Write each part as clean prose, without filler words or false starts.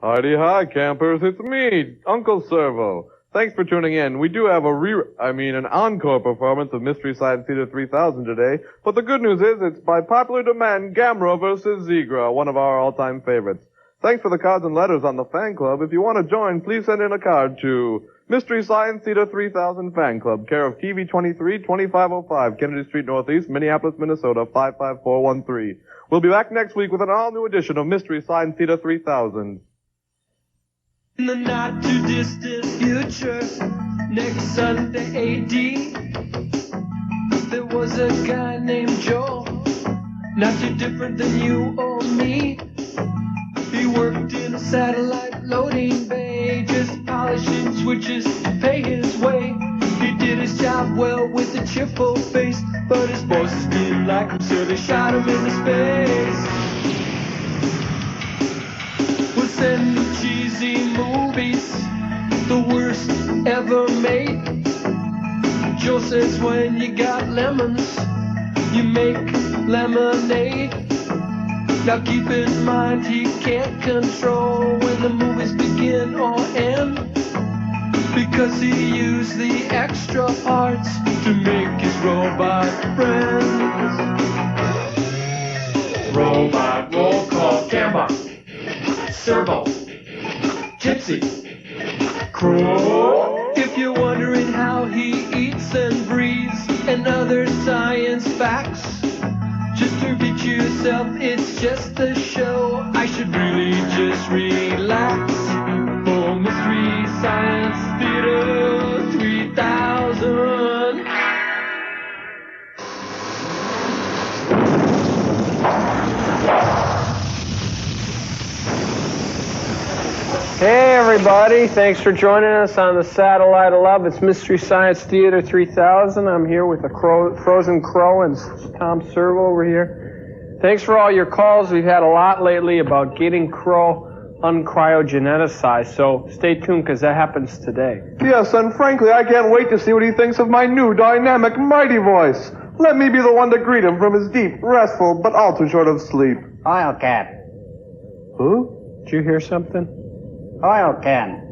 Heidi hi, campers. It's me, Uncle Servo. Thanks for tuning in. We do have an encore performance of Mystery Science Theater 3000 today, but the good news is it's by popular demand Gamera versus Zigra, one of our all-time favorites. Thanks for the cards and letters on the fan club. If you want to join, please send in a card to Mystery Science Theater 3000 Fan Club, care of TV 23, 2505, Kennedy Street Northeast, Minneapolis, Minnesota, 55413. We'll be back next week with an all-new edition of Mystery Science Theater 3000. In the not too distant future, next Sunday AD, there was a guy named Joe, not too different than you or me. He worked in a satellite loading bay, just polishing switches to pay his way. He did his job well with a cheerful face, but his bosses didn't like him, so they shot him into space. We'll send him cheesy movies, the worst ever made. Joe says when you got lemons, you make lemonade. Now keep in mind he can't control when the movies begin or end, because he used the extra parts to make his robot friends. Robot roll call, Gamma, Servo, Gypsy, Crow. If you're wondering how he eats and breathes and other science facts, just to reach yourself, it's just a show. I should really just relax. For Mystery Science Theater 3000. Hey everybody, thanks for joining us on the Satellite of Love. It's Mystery Science Theater 3000. I'm here with the Frozen Crow and Tom Servo over here. Thanks for all your calls. We've had a lot lately about getting Crow uncryogeneticized, so stay tuned because that happens today. Yes, and frankly, I can't wait to see what he thinks of my new dynamic, mighty voice. Let me be the one to greet him from his deep, restful, but all too short of sleep. Oil can. Who? Did you hear something? Oil can.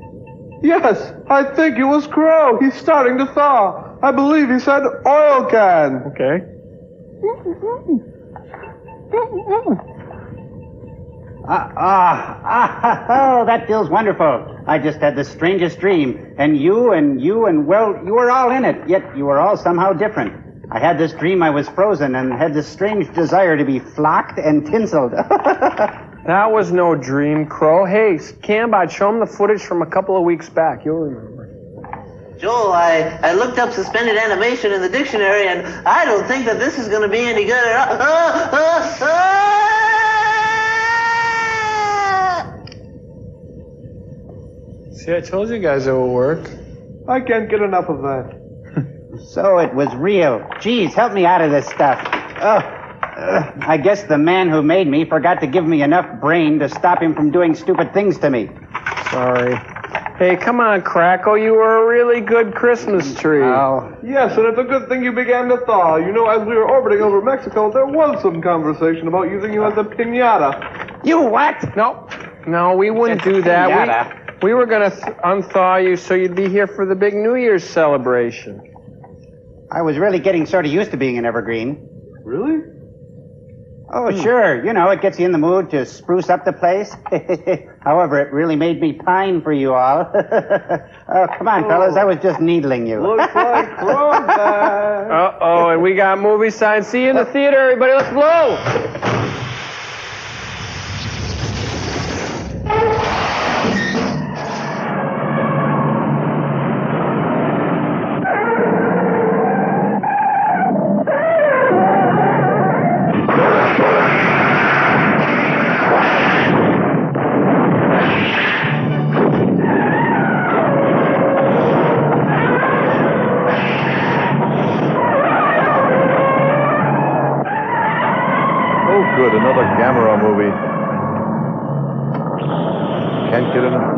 Yes, I think it was Crow. He's starting to thaw. I believe he said oil can. Okay. Oh, that feels wonderful. I just had the strangest dream. And well, you were all in it, yet you were all somehow different. I had this dream I was frozen and had this strange desire to be flocked and tinseled. That was no dream, Crow. Hey, Cambot, show him the footage from a couple of weeks back. You'll remember. Joel, I looked up suspended animation in the dictionary, and I don't think that this is going to be any good at all. See, I told you guys it would work. I can't get enough of that. So it was real. Geez, help me out of this stuff. I guess the man who made me forgot to give me enough brain to stop him from doing stupid things to me. Sorry. Hey, come on, Crackle. You were a really good Christmas tree. Oh. Yes, and it's a good thing you began to thaw. You know, as we were orbiting over Mexico, there was some conversation about using you as a piñata. You what? No, we wouldn't do that. We were going to unthaw you so you'd be here for the big New Year's celebration. I was really getting sort of used to being an evergreen. Really? Oh, sure. You know, it gets you in the mood to spruce up the place. However, it really made me pine for you all. Oh, come on, fellas. I was just needling you. Looks like throwback. Uh-oh, and we got movie signs. See you in the theater, everybody. Let's blow. Good, another Gamera movie. Can't get enough.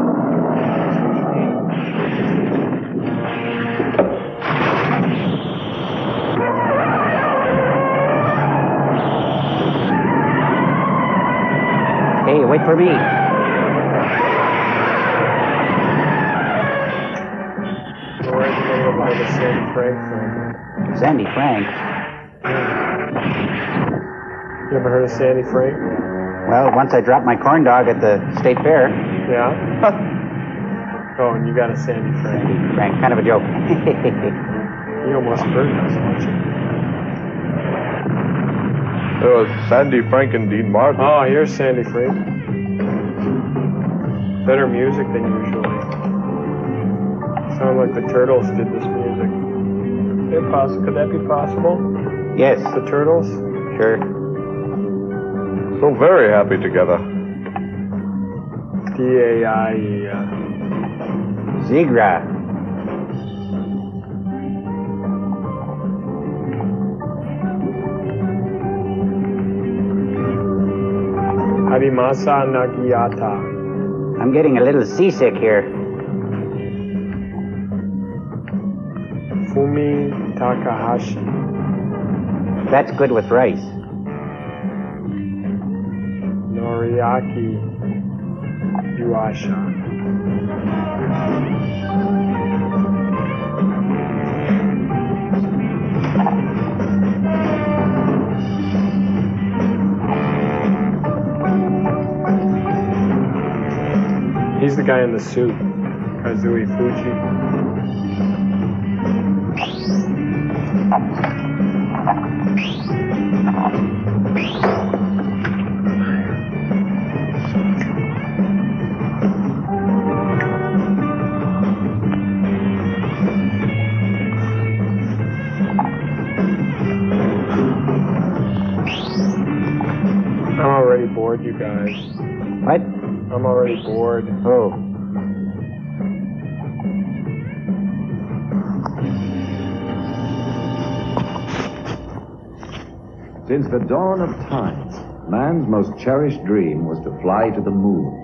Hey, wait for me. Frank from? Sandy Frank. You ever heard of Sandy Frank? Well, once I dropped my corn dog at the state fair. Yeah? Oh, and you got a Sandy Frank. Sandy Frank, kind of a joke. You almost hurt us, watching. There was Sandy Frank and Dean Martin. Oh, here's Sandy Frank. Better music than usually. Sound like the Turtles did this music. Could that be possible? Yes. The Turtles? Sure. So very happy together. D-A-I-E. Zigra. Harimasa Nagiyata. I'm getting a little seasick here. Fumi Takahashi. That's good with rice. Noriaki Yuasha. He's the guy in the suit, Kazui Fuji. I'm already bored, you guys. What? I'm already bored. Oh. Since the dawn of times, man's most cherished dream was to fly to the moon.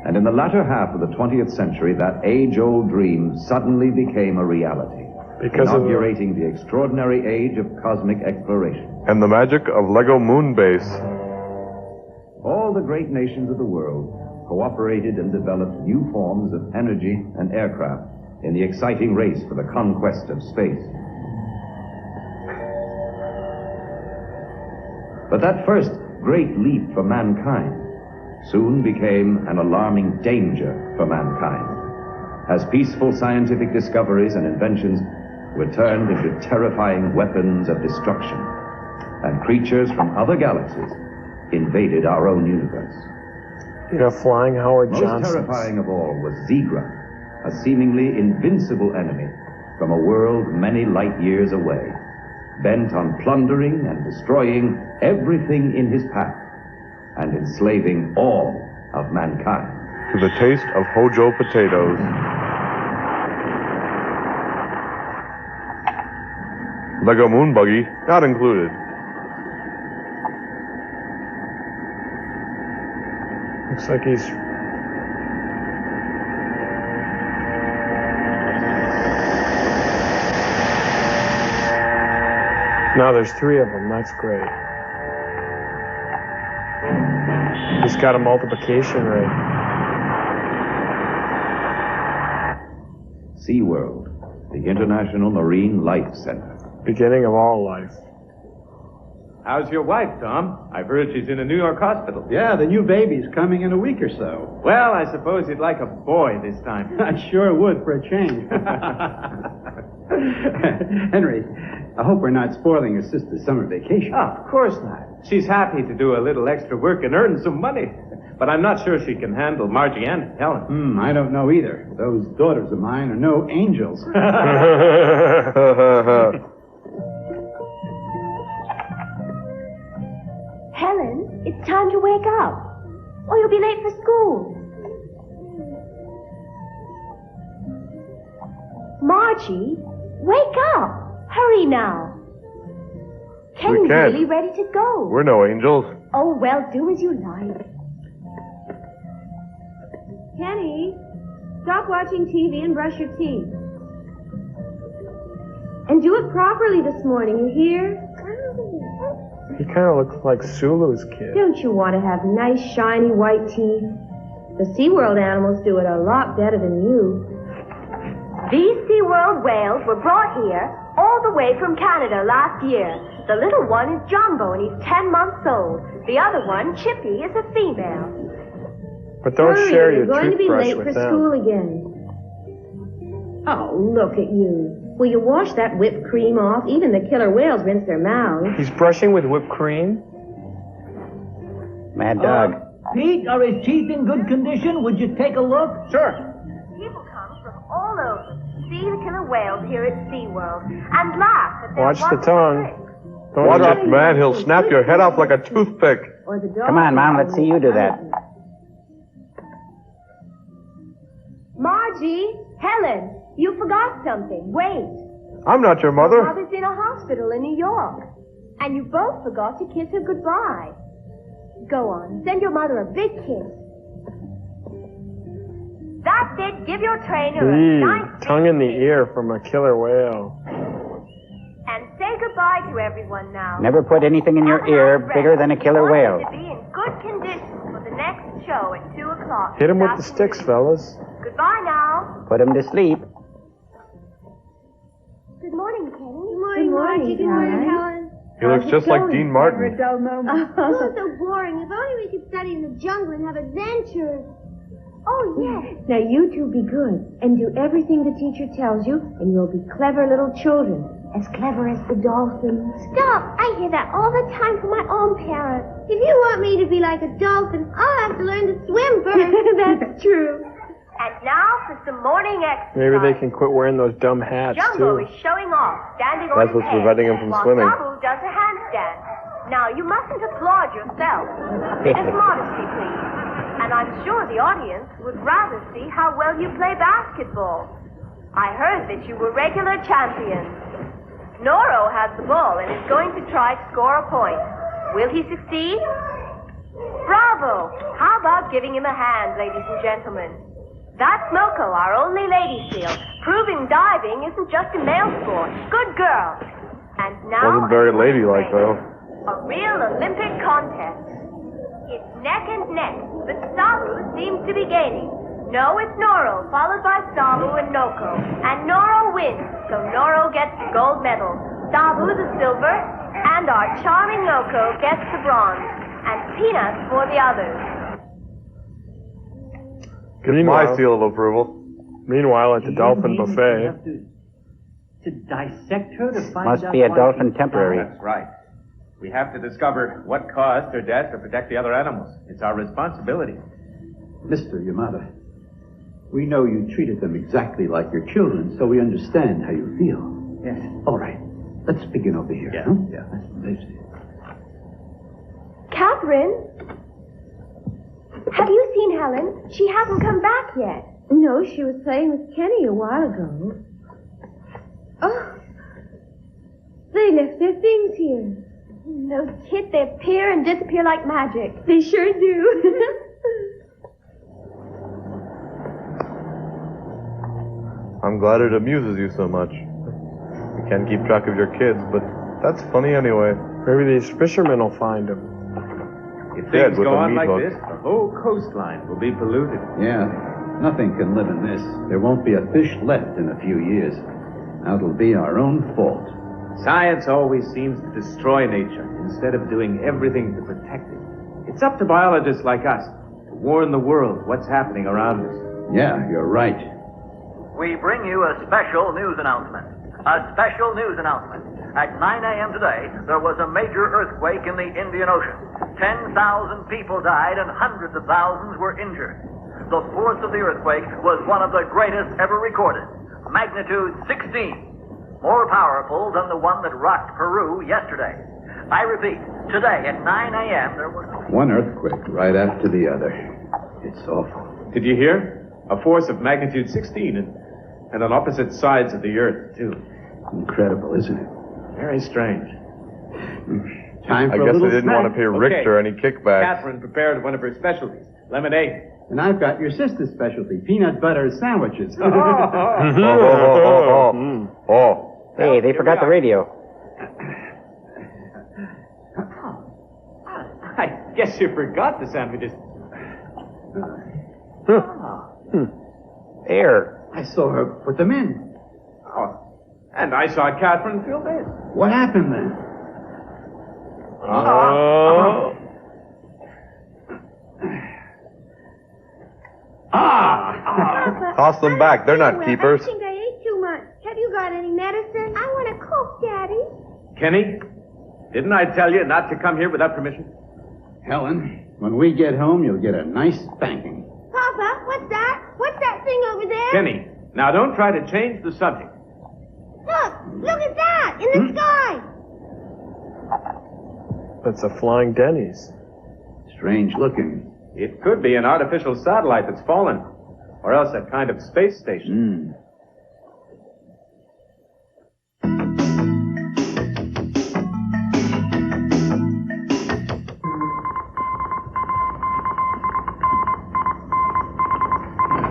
And in the latter half of the 20th century, that age-old dream suddenly became a reality, Because of inaugurating the extraordinary age of cosmic exploration. And the magic of Lego Moon Base. All the great nations of the world cooperated and developed new forms of energy and aircraft in the exciting race for the conquest of space. But that first great leap for mankind soon became an alarming danger for mankind, as peaceful scientific discoveries and inventions were turned into terrifying weapons of destruction, and creatures from other galaxies invaded our own universe. You know, flying Howard Most Johnson. terrifying of all was Zigra, a seemingly invincible enemy from a world many light years away, bent on plundering and destroying everything in his path and enslaving all of mankind. To the taste of Hojo potatoes. Lego Moon Buggy, not included. Looks like he's... No, there's 3 of them. That's great. He's got a multiplication rate. SeaWorld, the International Marine Life Center. Beginning of all life. How's your wife, Tom? I've heard she's in a New York hospital. Yeah, the new baby's coming in a week or so. Well, I suppose you'd like a boy this time. I sure would for a change. Henry, I hope we're not spoiling your sister's summer vacation. Oh, of course not. She's happy to do a little extra work and earn some money. But I'm not sure she can handle Margie and Helen. I don't know either. Those daughters of mine are no angels. Helen, it's time to wake up, or you'll be late for school. Margie, wake up! Hurry now. Kenny's can't. really ready to go. We're no angels. Oh, well, do as you like. Kenny, stop watching TV and brush your teeth. And do it properly this morning, you hear? He kind of looks like Sulu's kid. Don't you want to have nice, shiny, white teeth? The SeaWorld animals do it a lot better than you. These SeaWorld whales were brought here all the way from Canada last year. The little one is Jumbo, and he's 10 months old. The other one, Chippy, is a female. But don't share your you're going to be toothbrush late with for them. school again. Oh, look at you. Will you wash that whipped cream off? Even the killer whales rinse their mouths. He's brushing with whipped cream? Mad dog. Pete, are his teeth in good condition? Would you take a look? Sure. People come from all over to see the killer whales here at SeaWorld and laugh at their Watch the wonderful tongue. tricks. Don't Watch let- out, man. He'll snap your head off like a toothpick. Or the dog. Come on, Mom, let's see you do that. Margie, Helen, you forgot something. Wait. I'm not your mother. Mother's in a hospital in New York. And you both forgot to kiss her goodbye. Go on, send your mother a big kiss. That's it. Give your trainer a nice Tongue in the ear from a killer whale. and say goodbye to everyone now. Never put anything in your ear bigger than a killer whale. To be in good condition for the next show at 2 o'clock. Hit him with the sticks, fellas. Goodbye now. Put him to sleep. Good morning, Kenny. Good morning, Margie. Good morning, Helen. He looks just like Dean Martin. Oh, so boring. If only we could study in the jungle and have adventures. Oh, yes. Now, you two be good and do everything the teacher tells you, and you'll be clever little children. As clever as the dolphins. Stop. I hear that all the time from my own parents. If you want me to be like a dolphin, I'll have to learn to swim first. That's true. And now for some morning exercise. Maybe they can quit wearing those dumb hats, Jumbo too. is showing off, standing on That's his what's head, preventing him from while swimming. Sabu does a handstand. Now, you mustn't applaud yourself. A bit of modesty, please. And I'm sure the audience would rather see how well you play basketball. I heard that you were regular champions. Noro has the ball and is going to try to score a point. Will he succeed? Bravo! How about giving him a hand, ladies and gentlemen? That's Moko, our only lady seal, proving diving isn't just a male sport. Good girl. And now... Wasn't very ladylike, though. A real Olympic contest. It's neck and neck, but Sabu seems to be gaining. No, it's Noro, followed by Sabu and Noko. And Noro wins, so Noro gets the gold medal. Sabu the silver, and our charming Noko gets the bronze. And peanuts for the others. Get my seal of approval. Meanwhile, at the dolphin You buffet, have to dissect her to find Must out be a why dolphin she temporary. died. That's right. We have to discover what caused her death to protect the other animals. It's our responsibility. Mr. Yamada, we know you treated them exactly like your children, so we understand how you feel. Yes. All right. Let's begin over here. Yeah. Huh? Yeah. Let's Catherine? Have you seen Helen? She hasn't come back yet. No, she was playing with Kenny a while ago. Oh, they left their things here. Those kids, they appear and disappear like magic. They sure do. I'm glad it amuses you so much. You can't keep track of your kids, but that's funny anyway. maybe these fishermen will find him. If Dead things with go a on meat like hook. this, the whole coastline will be polluted. Yeah. Nothing can live in this. There won't be a fish left in a few years. That'll be our own fault. Science always seems to destroy nature instead of doing everything to protect it. It's up to biologists like us to warn the world what's happening around us. Yeah, you're right. We bring you a special news announcement. A special news announcement. At 9 a.m. today, there was a major earthquake in the Indian Ocean. 10,000 people died and hundreds of thousands were injured. The force of the earthquake was one of the greatest ever recorded. Magnitude 16. More powerful than the one that rocked Peru yesterday. I repeat, today at 9 a.m. there was... One earthquake right after the other. It's awful. Did you hear? A force of magnitude 16 and on opposite sides of the earth, too. Incredible, isn't it? Very strange. Time I for a guess little they didn't want to snack. pay Richter any kickbacks. Catherine prepared one of her specialties, lemonade. And I've got your sister's specialty, peanut butter sandwiches. Oh. Hey, they forgot the radio. I guess you forgot the sandwiches. Air. I saw her put them in. Oh, and I saw Catherine fill in. What happened then? Toss them back. They're not keepers. I think I ate too much. Have you got any medicine? I want a Coke, Daddy. Kenny, didn't I tell you not to come here without permission? Helen, when we get home, you'll get a nice spanking. Papa, what's that? What's that thing over there? Kenny, now don't try to change the subject. Look at that, in the sky. That's a flying Denny's. Strange looking. It could be an artificial satellite that's fallen, or else a kind of space station.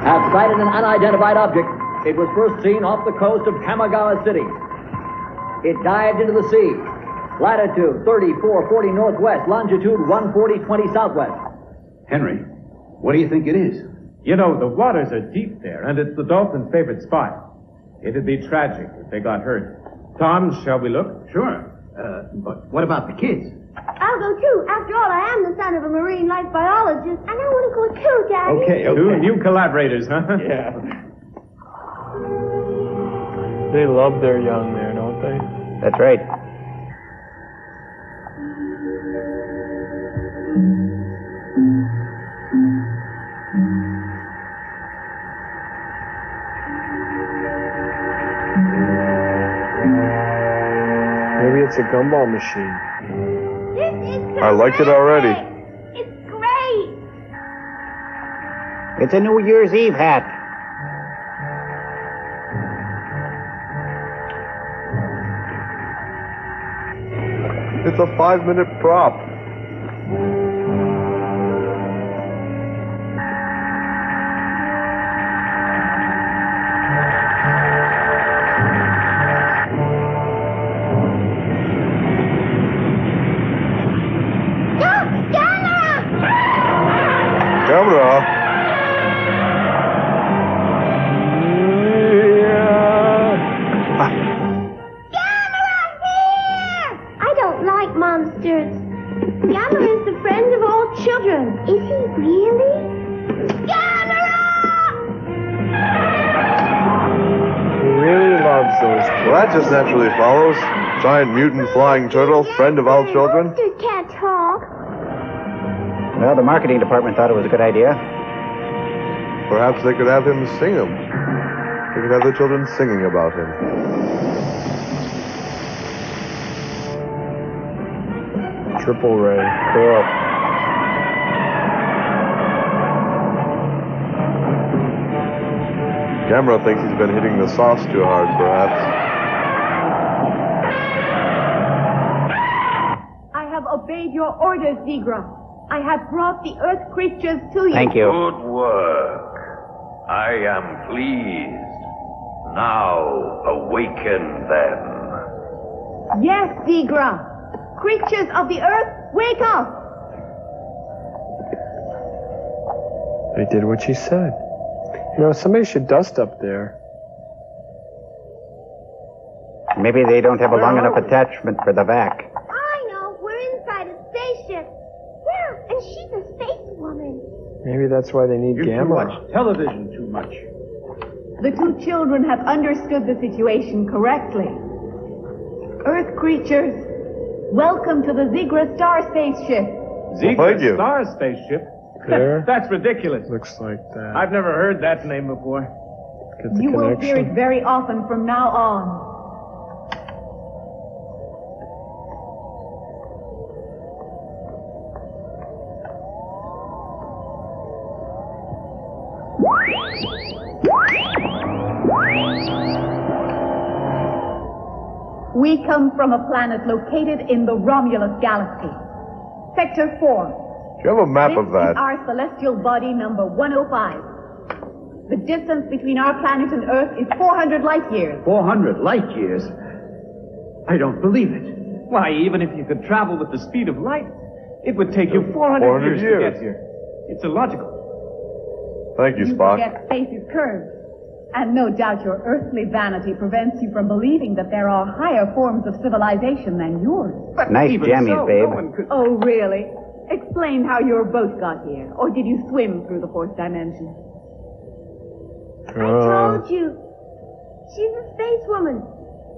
Have sighted an unidentified object. It was first seen off the coast of Kamagawa City. It dived into the sea. Latitude 3440 northwest, longitude 14020 southwest. Henry, what do you think it is? You know, the waters are deep there, and it's the dolphins' favorite spot. It'd be tragic if they got hurt. Tom, shall we look? Sure. But what about the kids? I'll go too. After all, I am the son of a marine life biologist, and I want to go too, Daddy. Okay. Two new collaborators, huh? Yeah. They love their young there, don't they? That's right. Maybe it's a gumball machine. This is I like it already. It's great. It's a New Year's Eve hat. It's a 5-minute prop. Camera. Monsters. Gamera is the friend of all children. Is he really? Gamera! He really loves those kids. Well, that just naturally follows. Giant mutant flying turtle, friend of all children. Monsters can't talk. Well, the marketing department thought it was a good idea. Perhaps they could have him sing them. They could have the children singing about him. Triple ray. Cool. Gamera thinks he's been hitting the sauce too hard, perhaps. I have obeyed your orders, Zigra. I have brought the earth creatures to you. Thank you. Good work. I am pleased. Now awaken them. Yes, Zigra. Creatures of the earth, wake up! They did what she said. You know, somebody should dust up there. Maybe they don't have a long enough attachment for the vac. I know. We're inside a spaceship. Yeah, and she's a space woman. Maybe that's why they need Gamera. You watch television too much. The two children have understood the situation correctly. Earth creatures, welcome to the Zigra star spaceship. Zigra Star Spaceship? There? That's ridiculous. Looks like that. I've never heard that name before. Get the You will hear connection. it very often from now on. We come from a planet located in the Romulus galaxy. Sector 4. Do you have a map of This that? is our celestial body number 105. The distance between our planet and Earth is 400 light years. 400 light years? I don't believe it. Why, even if you could travel with the speed of light, it would take you 400 years to get here. It's illogical. Thank you, You Spock. forget space is curved. And no doubt your earthly vanity prevents you from believing that there are higher forms of civilization than yours. But nice jammies, babe. Oh, really? Explain how your boat got here. Or did you swim through the fourth dimension? I told you. She's a space woman.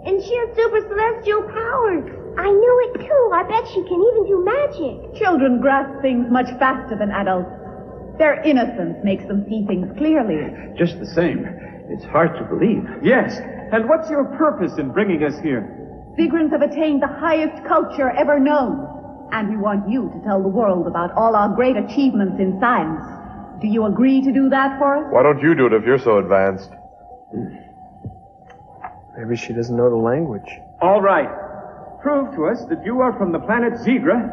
And she has super celestial powers. I knew it too. I bet she can even do magic. Children grasp things much faster than adults. Their innocence makes them see things clearly. Just the same, it's hard to believe. Yes, and what's your purpose in bringing us here? Zigrans have attained the highest culture ever known. And we want you to tell the world about all our great achievements in science. Do you agree to do that for us? Why don't you do it if you're so advanced? Maybe she doesn't know the language. All right. Prove to us that you are from the planet Zigra.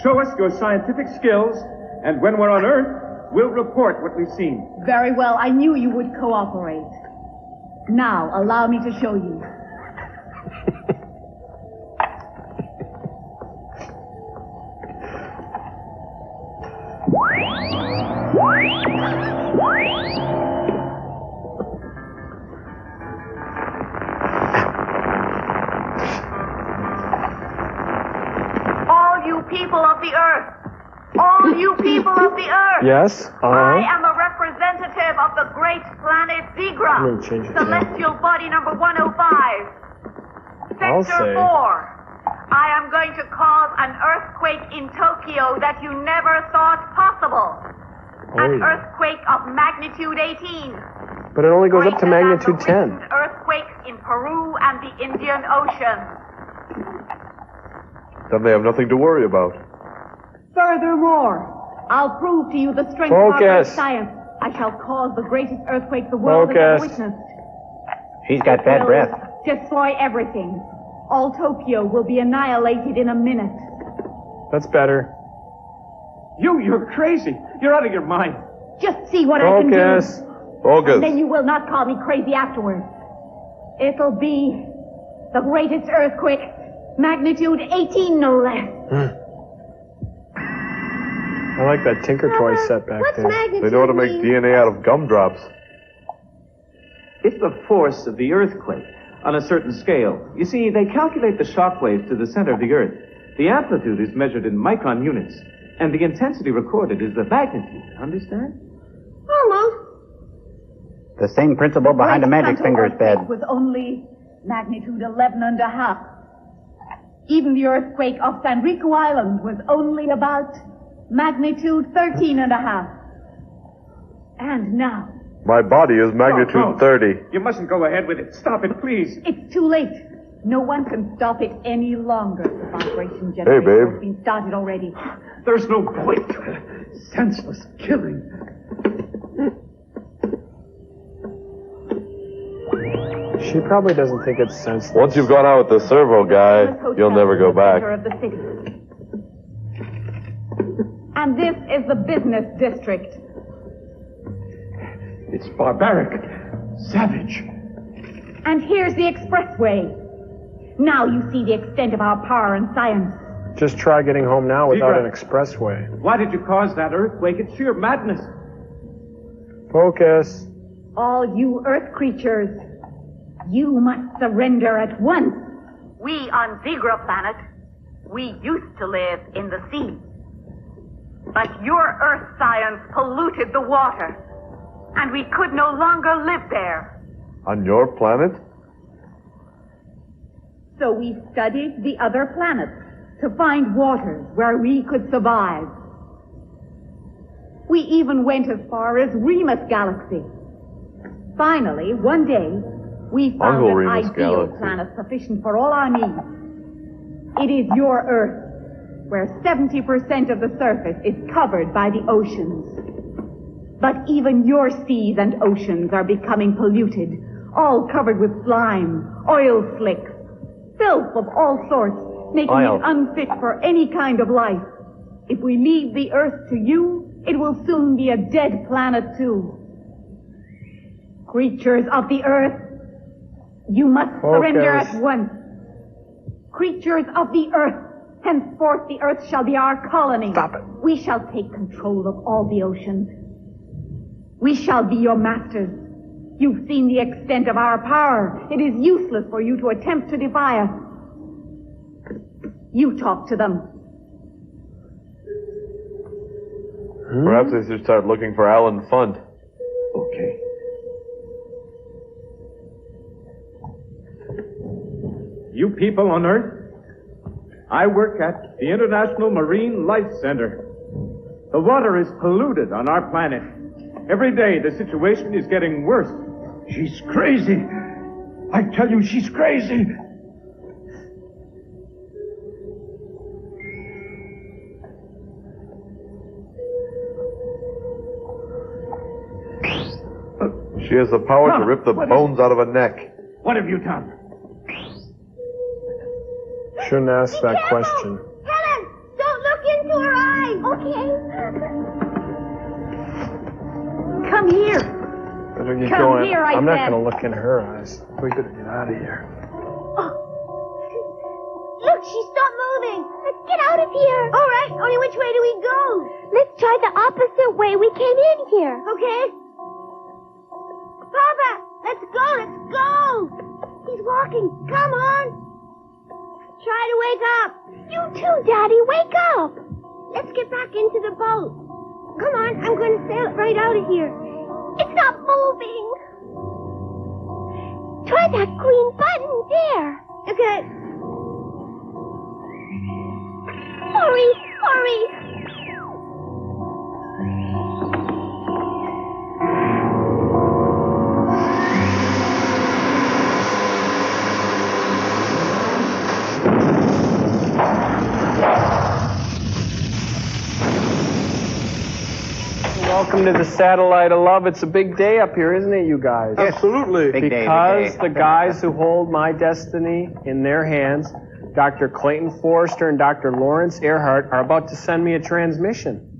Show us your scientific skills, and when we're on Earth, we'll report what we've seen. Very well. I knew you would cooperate. Now, allow me to show you. People of the Earth! All you people of the Earth! Yes? I am a representative of the great planet Zigra, celestial body number 105. Sector 4. I am going to cause an earthquake in Tokyo that you never thought possible. An earthquake of magnitude 18. But it only goes up to magnitude 10. Earthquakes in Peru and the Indian Ocean. Then they have nothing to worry about. Furthermore, I'll prove to you the strength of our great science. I shall cause the greatest earthquake the world has ever witnessed. She's got bad breath. Destroy everything. All Tokyo will be annihilated in a minute. That's better. You're crazy. You're out of your mind. Just see what I can do. Focus. And then you will not call me crazy afterwards. It'll be the greatest earthquake. Magnitude 18, no less. I like that Tinker Toy set back there. They know how to make DNA out of gumdrops. It's the force of the earthquake on a certain scale. You see, they calculate the shock waves to the center of the Earth. The amplitude is measured in micron units, and the intensity recorded is the magnitude. Understand? Almost. The same principle behind a magic finger's bed. Was only magnitude 11.5. Even the earthquake of Sanriku Island was only about magnitude 13.5. And now... My body is magnitude 30. You mustn't go ahead with it. Stop it, please. It's too late. No one can stop it any longer. The vibration generator has been started already. There's no point. Senseless killing. She probably doesn't think it's senseless. Once you've gone out with the servo guy, you'll never go back. Of the city. And this is the business district. It's barbaric. Savage. And here's the expressway. Now you see the extent of our power and science. Just try getting home now without an expressway. Why did you cause that earthquake? It's sheer madness. Focus. All you Earth creatures, you must surrender at once. We on Zigra planet, we used to live in the sea. But your Earth science polluted the water, and we could no longer live there. On your planet? So we studied the other planets to find waters where we could survive. We even went as far as Remus Galaxy. Finally, one day, we found an ideal planet sufficient for all our needs. It is your Earth, where 70% of the surface is covered by the oceans. But even your seas and oceans are becoming polluted, all covered with slime, oil slicks, filth of all sorts, making it unfit for any kind of life. If we leave the Earth to you, it will soon be a dead planet too. Creatures of the Earth, you must surrender at once. Creatures of the Earth, henceforth the Earth shall be our colony. Stop it. We shall take control of all the oceans. We shall be your masters. You've seen the extent of our power. It is useless for you to attempt to defy us. You talk to them. Perhaps they should start looking for Alan Funt. Okay. You people on Earth, I work at the International Marine Life Center. The water is polluted on our planet. Every day the situation is getting worse. She's crazy. I tell you, she's crazy. She has the power to rip the bones out of a neck. What have you done? Shouldn't ask that question. Helen, don't look into her eyes. Okay. Come here. Better get Come going. here, I I'm not said. going to look in her eyes. We gotta get out of here. Look, she stopped moving. Let's get out of here. All right, only which way do we go? Let's try the opposite way we came in here. Okay. Papa, let's go, let's go. He's walking. Come on. Try to wake up. You too, Daddy. Wake up. Let's get back into the boat. Come on, I'm going to sail it right out of here. It's not moving. Try that green button there. Okay. Hurry, hurry. Welcome to the Satellite of Love. It's a big day up here, isn't it, you guys? Absolutely. Big day, Because big day. the guys who hold my destiny in their hands, Dr. Clayton Forrester and Dr. Lawrence Earhart, are about to send me a transmission.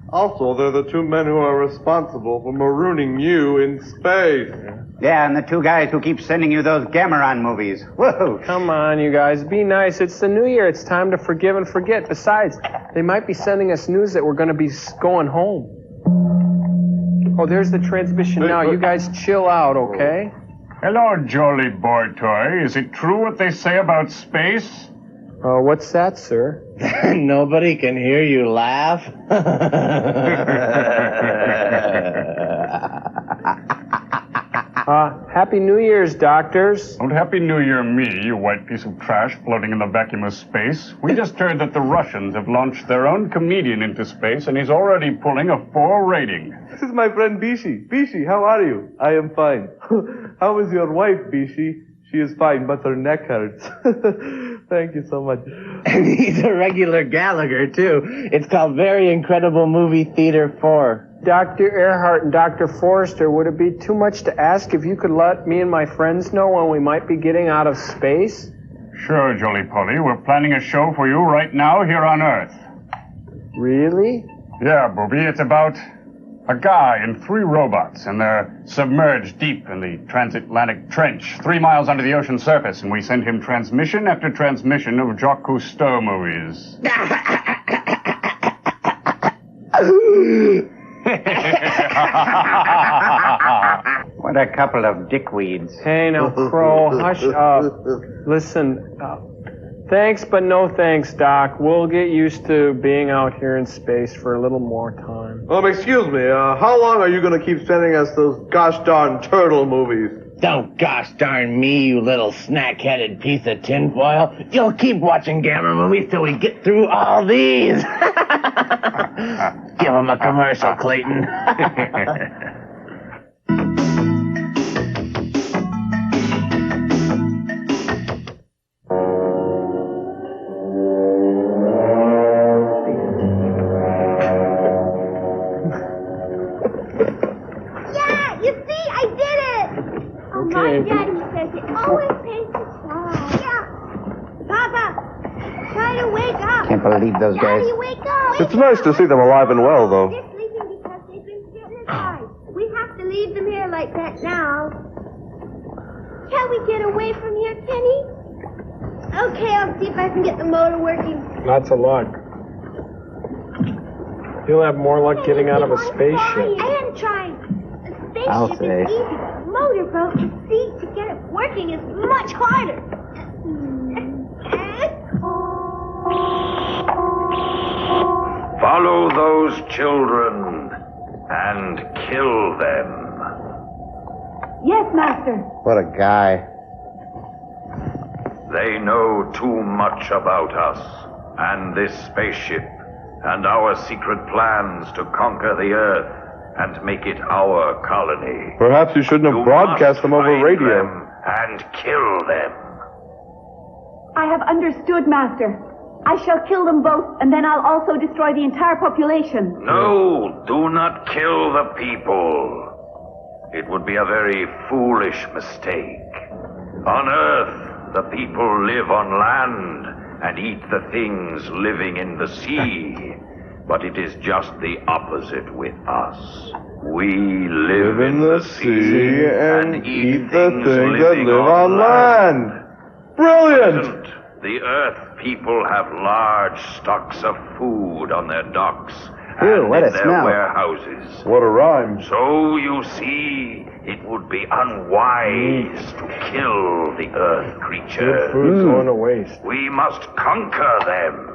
Also, they're the two men who are responsible for marooning you in space. Yeah, and the two guys who keep sending you those Gameron movies. Whoa. Come on, you guys. Be nice. It's the new year. It's time to forgive and forget. Besides, they might be sending us news that we're going to be going home. Oh, there's the transmission now. You guys chill out, okay? Hello, jolly boy toy. Is it true what they say about space? What's that, sir? Nobody can hear you laugh. Happy New Year's, doctors. Don't Happy New Year me, you white piece of trash floating in the vacuum of space. We just heard that the Russians have launched their own comedian into space, and he's already pulling a 4 rating. This is my friend Bishi. Bishi, how are you? I am fine. How is your wife, Bishi? She is fine, but her neck hurts. Thank you so much. And he's a regular Gallagher, too. It's called Very Incredible Movie Theater 4. Dr. Earhart and Dr. Forrester, would it be too much to ask if you could let me and my friends know when we might be getting out of space? Sure, Jolly Polly. We're planning a show for you right now here on Earth. Really? Yeah, Booby. It's about a guy and 3 robots, and they're submerged deep in the transatlantic trench, 3 miles under the ocean surface, and we send him transmission after transmission of Jacques Cousteau movies. What a couple of dickweeds. Hey, now, Crow, hush up. Listen, thanks, but no thanks, Doc. We'll get used to being out here in space for a little more time. Excuse me, how long are you going to keep sending us those gosh darn turtle movies? Don't gosh darn me, you little snack-headed piece of tinfoil. You'll keep watching Gamma movies till we get through all these. Give him a commercial, Clayton. Yeah, you see, I did it. Oh, my daddy says it always pays to try. Yeah. Papa, try to wake up. Can't believe those guys. Daddy, wake up. It's nice to see them alive and well, though. They're sleeping because they've been hypnotized. We have to leave them here like that now. Can we get away from here, Kenny? Okay, I'll see if I can get the motor working. Lots of luck. You'll have more luck getting out of a spaceship. I am trying. A I'll spaceship say. is easy, but a motorboat, see, to get it working is much harder. Follow those children and kill them. Yes, Master. What a guy. They know too much about us and this spaceship and our secret plans to conquer the Earth and make it our colony. Perhaps you shouldn't have broadcast them over radio. And kill them. I have understood, Master. I shall kill them both, and then I'll also destroy the entire population. No, do not kill the people. It would be a very foolish mistake. On Earth, the people live on land and eat the things living in the sea. But it is just the opposite with us. We live in the sea and eat the things that live on land. Brilliant! The Earth people have large stocks of food on their docks Ew, and what in a their smell. warehouses. What a rhyme. So, you see, it would be unwise to kill the Earth creatures. Food's going to waste. We must conquer them.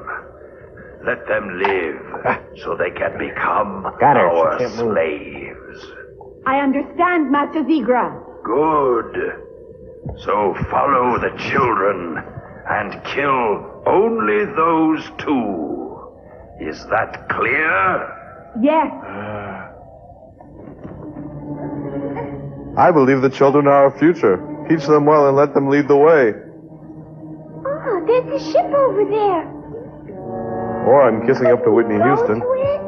Let them live so they can become Got her. our She can't move. slaves. I understand, Master Zigra. Good. So follow the children and kill only those two. Is that clear? Yes. I believe the children are our future. Teach them well and let them lead the way. Oh, there's a ship over there. Or I'm kissing up to Whitney Houston. Go to it?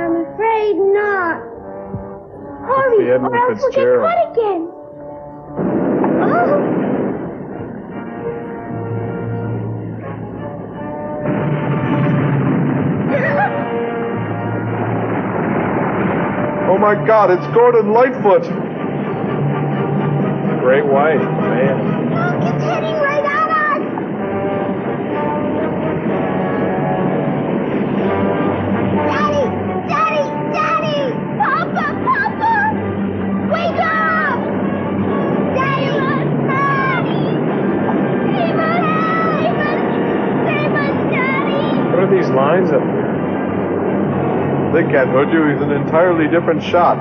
I'm afraid not. Hurry, the Edmund or else we'll get Fitzgerald. caught again. Oh. Oh my God, it's Gordon Lightfoot. Great white, man. Look, it's heading right at us. Daddy! Daddy! Daddy! Papa! Papa! Wake up! Daddy! Daddy! Save us! Save us! Save us, Daddy! What are these lines up there? They can't hurt you. He's an entirely different shot.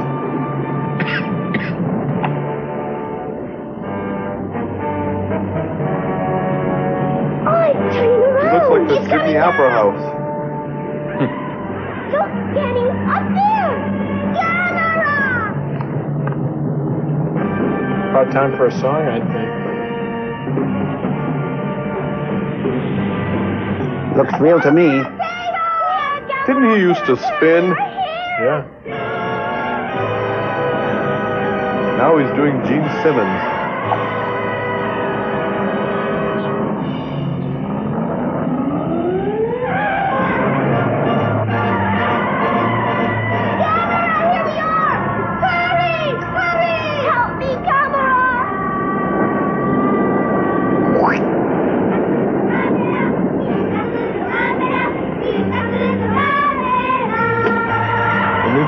Oh, it's turning He around. looks like the It's coming Sydney Opera House. Look, Danny, up there! Gamera! About time for a song, I think. Looks real to me. Didn't he used to spin? Yeah. Now he's doing Gene Simmons.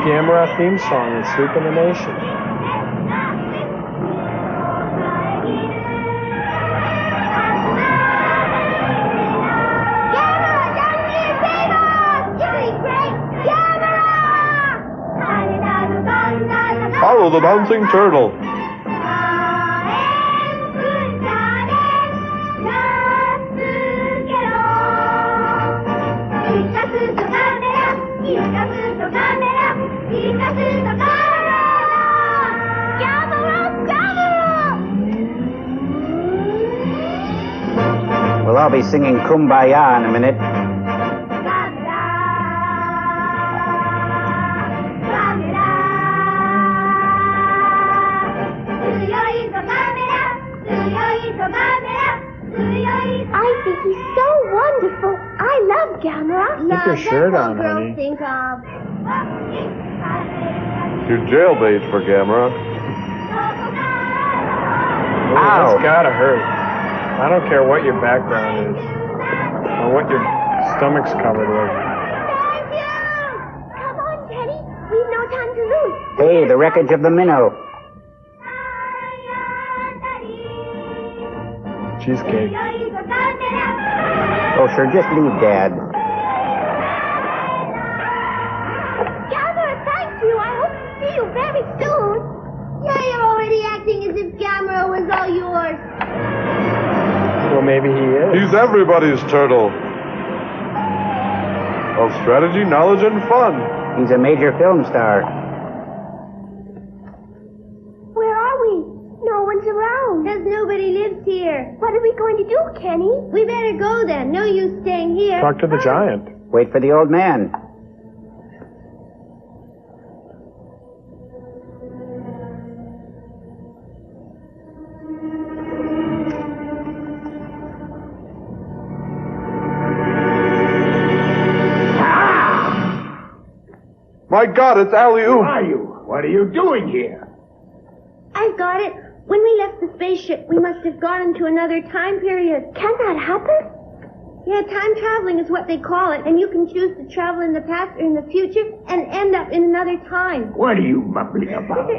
Gamera theme song is sweeping the nation. Follow the bouncing turtle. Well, I'll be singing Kumbaya in a minute. I think he's so wonderful. I love Gamera. Keep your shirt on, honey. Think of. You're jailbait for Gamera. Ooh, that's gotta hurt. I don't care what your background is or what your stomach's covered with. Come on, Teddy. We've no time to lose. Hey, the wreckage of the minnow. Cheesecake. Oh, sure, just leave, Dad. Gamera, thank you. I hope to see you very soon. Yeah, you're already acting as if Gamera was all yours. Well, maybe he is. He's everybody's turtle. Of strategy, knowledge, and fun. He's a major film star. Where are we? No one's around. Because nobody lives here. What are we going to do, Kenny? We better go then. No use staying here. Talk to the giant. Wait for the old man. My God, it's alley-oop. Who are you? What are you doing here? I got it. When we left the spaceship, we must have gone into another time period. Can that happen? Yeah, time traveling is what they call it, and you can choose to travel in the past or in the future and end up in another time. What are you mumbling about?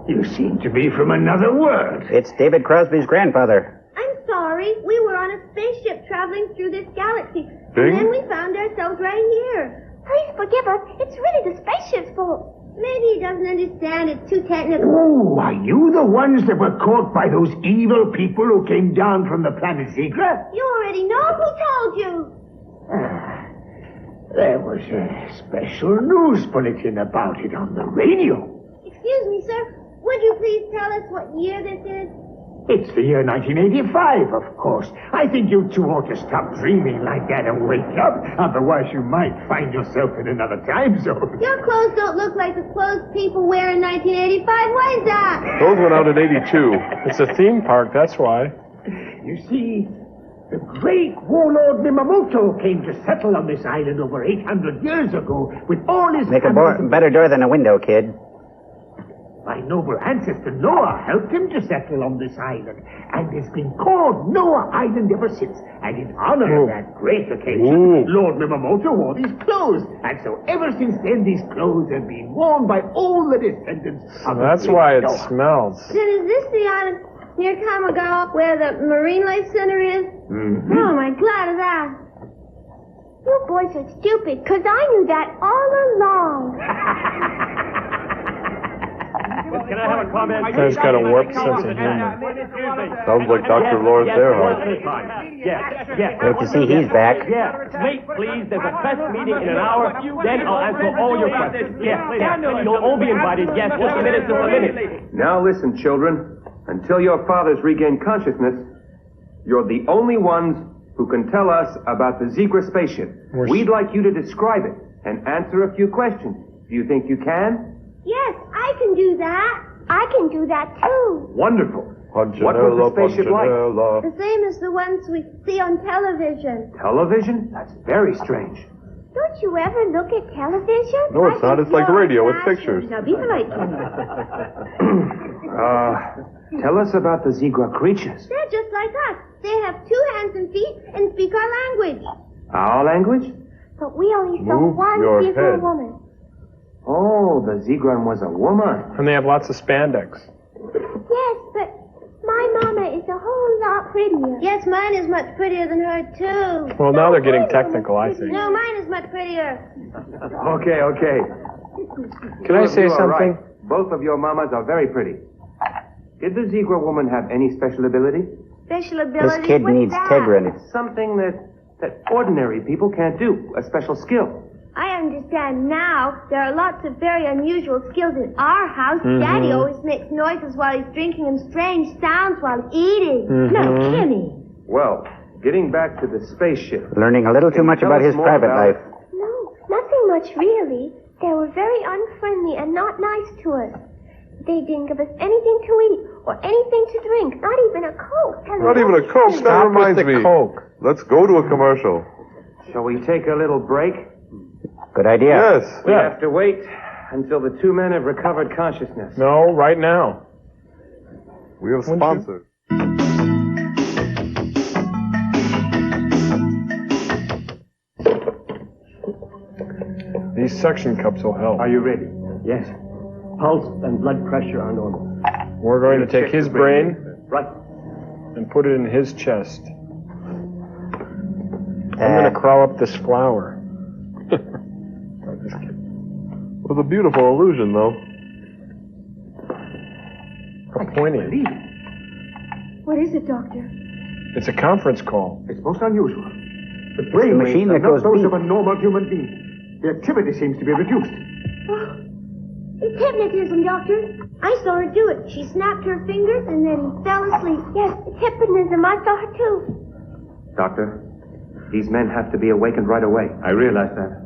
You seem to be from another world. It's David Crosby's grandfather. I'm sorry. We were on a spaceship traveling through this galaxy, Bing? and then we found ourselves right here. Please forgive us. It's really the spaceship's fault. Maybe he doesn't understand. It's too technical. Oh, are you the ones that were caught by those evil people who came down from the planet Zigra? You already know. Who told you? There was a special news bulletin about it on the radio. Excuse me, sir. Would you please tell us what year this is? It's the year 1985, of course. I think you two ought to stop dreaming like that and wake up. Otherwise, you might find yourself in another time zone. Your clothes don't look like the clothes people wear in 1985. Why is that? Those went out in 82. It's a theme park, that's why. You see, the great warlord Mimamoto came to settle on this island over 800 years ago with all his... Make a better door than a window, kid. My noble ancestor Noah helped him to settle on this island, and it's been called Noah Island ever since. And in honor of that great occasion, Lord Mimamoto wore these clothes, and so ever since then these clothes have been worn by all the descendants of the That's great why it Noah. smells. Then is this the island near Kamagawa where the Marine Life Center is? Mm-hmm. Oh, I'm glad of that. You boys are stupid, because I knew that all along. Can I have a comment? Guy's got a warped sense of humor. Sounds like Dr. Lord Earhart. Yes. Don't you see he's back? Yes. Wait, please. There's a press meeting in an hour. Then I'll answer all your questions. Yes. You'll all be invited. Yes. Just a minute. Now listen, children. Until your fathers regain consciousness, you're the only ones who can tell us about the Zigra spaceship. We'd like you to describe it and answer a few questions. Do you think you can? Yes, I can do that. I can do that, too. Wonderful. What was the spaceship like? The same as the ones we see on television. Television? That's very strange. Don't you ever look at television? No, it's not. It's like radio with pictures. Now be polite, Kenny. Tell us about the Zigra creatures. They're just like us. They have 2 hands and feet and speak our language. Our language? But we only saw Move one your Zigra head. woman. Oh, the Zigran was a woman. And they have lots of spandex. Yes, but my mama is a whole lot prettier. Yes, mine is much prettier than her, too. Well, now they're getting technical, I think. No, mine is much prettier. Okay. Can I say You are something? right. Both of your mamas are very pretty. Did the Zigra woman have any special ability? Special ability? This kid What's needs that? Tigrin. Something that ordinary people can't do. A special skill. I understand now. There are lots of very unusual skills in our house. Mm-hmm. Daddy always makes noises while he's drinking and strange sounds while eating. Mm-hmm. Now, Kenny. Well, getting back to the spaceship. Learning a little too much Tell about us his more private about life. No, nothing much really. They were very unfriendly and not nice to us. They didn't give us anything to eat or anything to drink, not even a Coke. Not even a Coke. That reminds me. Coke. Let's go to a commercial. Shall we take a little break? Good idea. Yes. We have to wait until the 2 men have recovered consciousness. No, right now. We have sponsors. These suction cups will help. Are you ready? Yes. Pulse and blood pressure are normal. We're going to take his brain Right. and put it in his chest. I'm going to crawl up this flower. I'm just kidding. It was a beautiful illusion, though. How poignant. What is it, Doctor? It's a conference call. It's most unusual. The the brain machine waves that are goes not those beep. of a normal human being. The activity seems to be reduced. Oh, it's hypnotism, Doctor. I saw her do it. She snapped her fingers and then fell asleep. Yes, it's hypnotism. I saw her too. Doctor, these men have to be awakened right away. I realize that.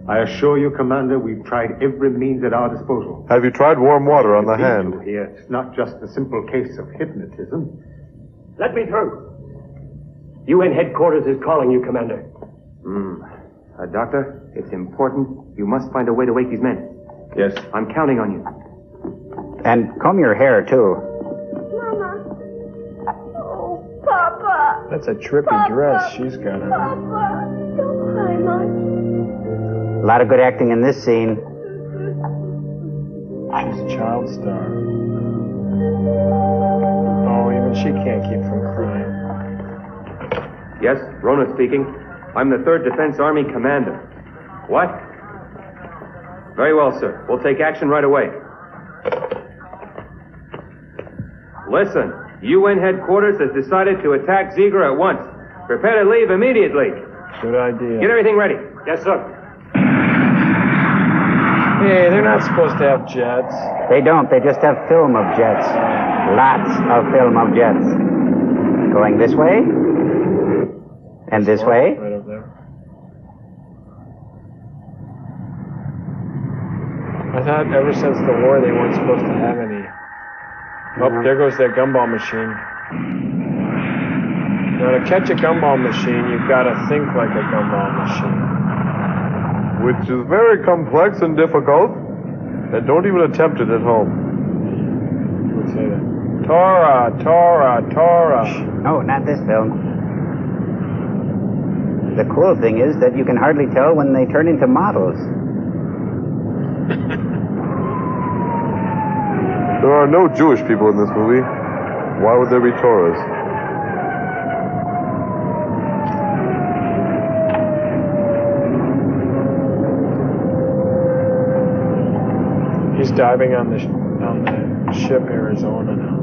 I assure you, Commander, we've tried every means at our disposal. Have you tried warm water on the hand? Here, it's not just a simple case of hypnotism. Let me through. UN headquarters is calling you, Commander. Doctor, it's important. You must find a way to wake these men. Yes. I'm counting on you. And comb your hair, too. Mama. Oh, Papa. That's a trippy dress she's got on. Papa. Don't cry much. A lot of good acting in this scene. She's a child star. Oh, even she can't keep from crying. Yes, Rona speaking. I'm the 3rd Defense Army Commander. What? Very well, sir. We'll take action right away. Listen, UN headquarters has decided to attack Zigra at once. Prepare to leave immediately. Good idea. Get everything ready. Yes, sir. Hey, they're not supposed to have jets. They don't. They just have film of jets. Lots of film of jets. Going this way. And this way. Right up there. I thought ever since the war they weren't supposed to have any. Oh, there goes that gumball machine. Now, to catch a gumball machine, you've got to think like a gumball machine. Which is very complex and difficult. And don't even attempt it at home. You would say that. Torah, Torah, Torah. No, not this film. The cool thing is that you can hardly tell when they turn into models. There are no Jewish people in this movie. Why would there be Torahs? He's diving on the ship Arizona now.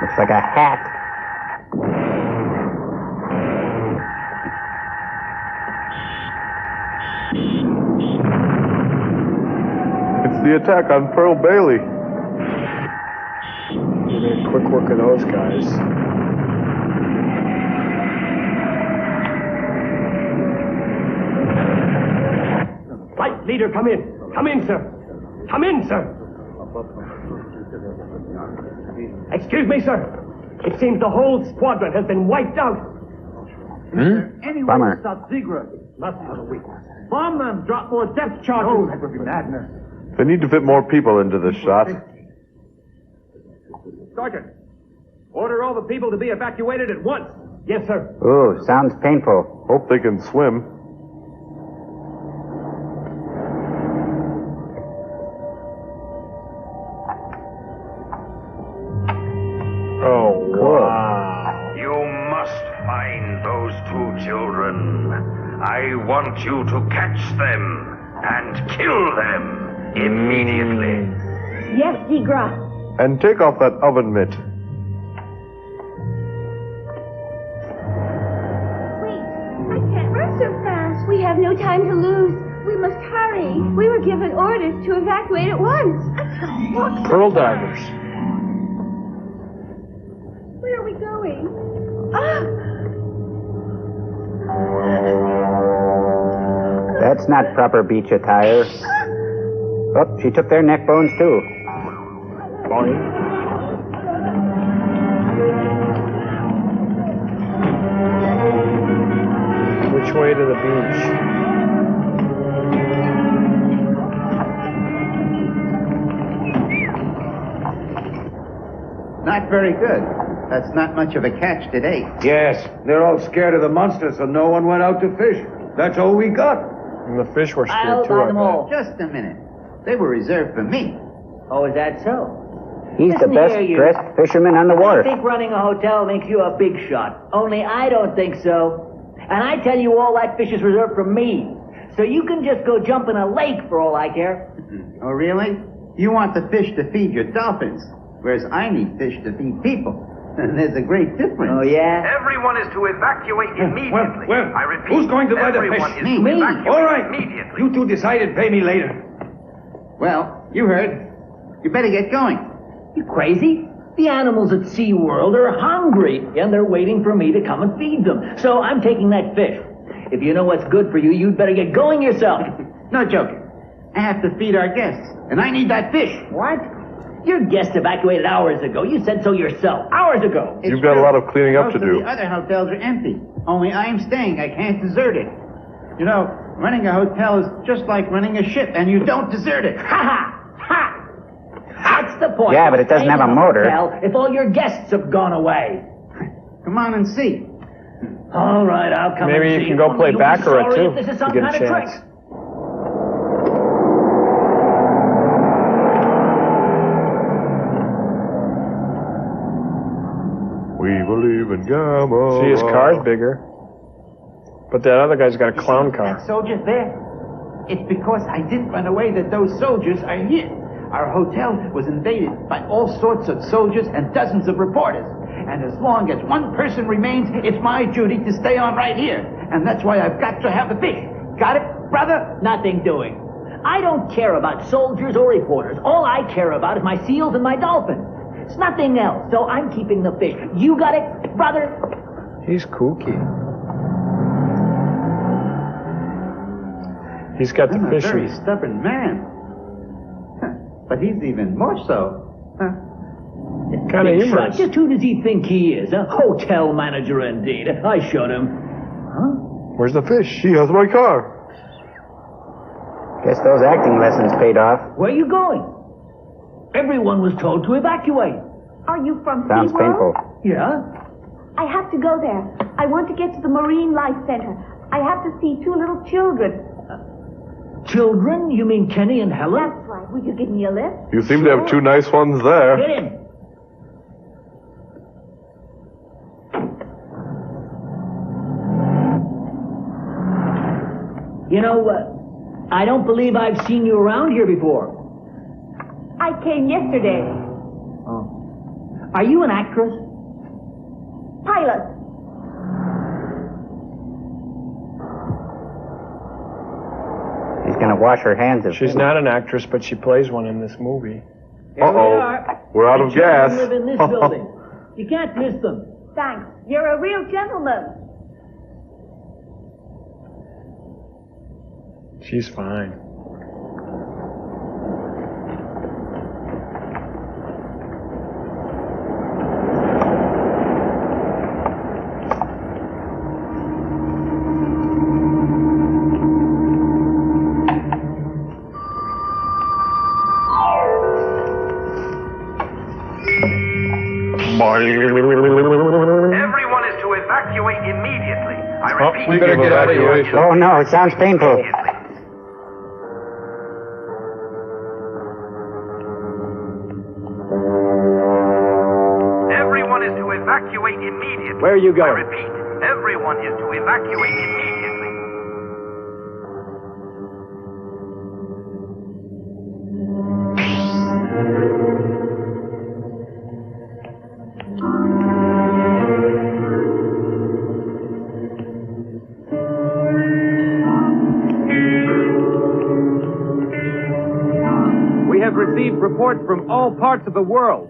Looks like a hat. It's the attack on Pearl Bailey. You made quick work of those guys. Flight leader, come in. Come in, sir. Come in, sir. Excuse me, sir. It seems the whole squadron has been wiped out. Any way Bummer. to stop Zigra? Nothing but a weakness. Bomb them. Drop more depth charges. No, that would be madness. They need to fit more people into this shot. Sergeant, order all the people to be evacuated at once. Yes, sir. Ooh, sounds painful. Hope they can swim. Oh, wow. You must find those 2 children. I want you to catch them and kill them immediately. Yes, Zigra. And take off that oven mitt. Wait, I can't run so fast. We have no time to lose. We must hurry. We were given orders to evacuate at once. I can't walk so Pearl fast. divers. Where are we going? Ah! That's not proper beach attire. Oh, she took their neck bones too. Boing. Which way to the beach? Not very good. That's not much of a catch today. Yes, they're all scared of the monster, so no one went out to fish. That's all we got. And the fish were I'll scared too, buy I them bet. all. Just a minute. They were reserved for me. Oh, is that so? He's the Listen best here, you. dressed fisherman on the I wharf. think running a hotel makes you a big shot. Only I don't think so. And I tell you, all that fish is reserved for me. So you can just go jump in a lake for all I care. Oh, really? You want the fish to feed your dolphins, whereas I need fish to feed people. And there's a great difference. Oh, yeah? Everyone is to evacuate immediately. Well, I repeat, who's going to buy the everyone fish? is to evacuate All right. immediately. You two decide and pay me later. Well, you heard. You better get going. You crazy? The animals at SeaWorld are hungry, and they're waiting for me to come and feed them. So I'm taking that fish. If you know what's good for you, you'd better get going yourself. No joking. I have to feed our guests, and I need that fish. What? Your guests evacuated hours ago. You said so yourself. Hours ago. You've got a lot of cleaning up to Most do. of the other hotels are empty. Only I'm staying. I can't desert it. You know, running a hotel is just like running a ship, and you don't desert it. Ha ha! Ha! That's the point. Yeah, but it doesn't have a motor. Hotel if all your guests have gone away. Come on and see. All right, I'll come Maybe and you see. can go play You'll be baccarat, sorry too, if this is if some you get a kind of trick. chance. We believe in Gamma. See, his car's bigger. But that other guy's got a clown car. That soldiers there? It's because I didn't run away that those soldiers are here. Our hotel was invaded by all sorts of soldiers and dozens of reporters. And as long as one person remains, it's my duty to stay on right here. And that's why I've got to have the fish. Got it, brother? Nothing doing. I don't care about soldiers or reporters. All I care about is my seals and my dolphins. It's nothing else, so I'm keeping the fish. You got it, brother? He's kooky. He's got the I'm fish. a very stubborn man. But he's even more so. Kind of Big shot. humorous. Just who does he think he is? A hotel manager indeed. I showed him. Huh? Where's the fish? He has my car. Guess those acting lessons paid off. Where are you going? Everyone was told to evacuate. Are you from Sounds SeaWorld? painful. Yeah? I have to go there. I want to get to the Marine Life Center. I have to see two little children. Children? You mean Kenny and Helen? That's right. Would you give me a lift? You seem to have two nice ones there. Get in. You know, I don't believe I've seen you around here before. I came yesterday. Oh. Are you an actress? Pilot. She's gonna wash her hands of She's not an actress, but she plays one in this movie. Here we are. We're out of The children gas. live in this building. You can't miss them. Thanks. You're a real gentleman. She's fine. Everyone is to evacuate immediately. I repeat, we better get out of here. Oh no, it sounds painful. everyone is to evacuate immediately. Where are you I going? repeat, everyone is to evacuate immediately. We have received reports from all parts of the world.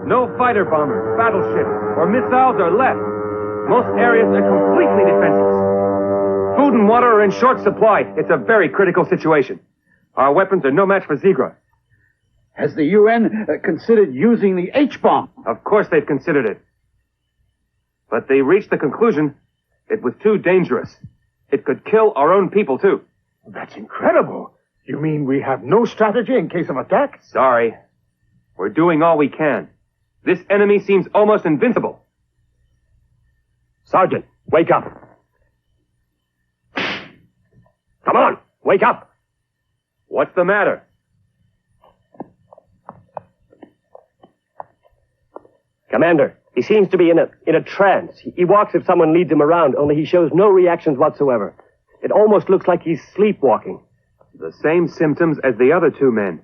No fighter bombers, battleships, or missiles are left. Most areas are completely defenseless. Food and water are in short supply. It's a very critical situation. Our weapons are no match for Zigra. Has the UN considered using the H-bomb? Of course they've considered it. But they reached the conclusion it was too dangerous. It could kill our own people, too. That's incredible. You mean we have no strategy in case of attack? Sorry. We're doing all we can. This enemy seems almost invincible. Sergeant, wake up. Come on, wake up. What's the matter? Commander, he seems to be in a trance. He walks if someone leads him around, only he shows no reactions whatsoever. It almost looks like he's sleepwalking. The same symptoms as the other two men.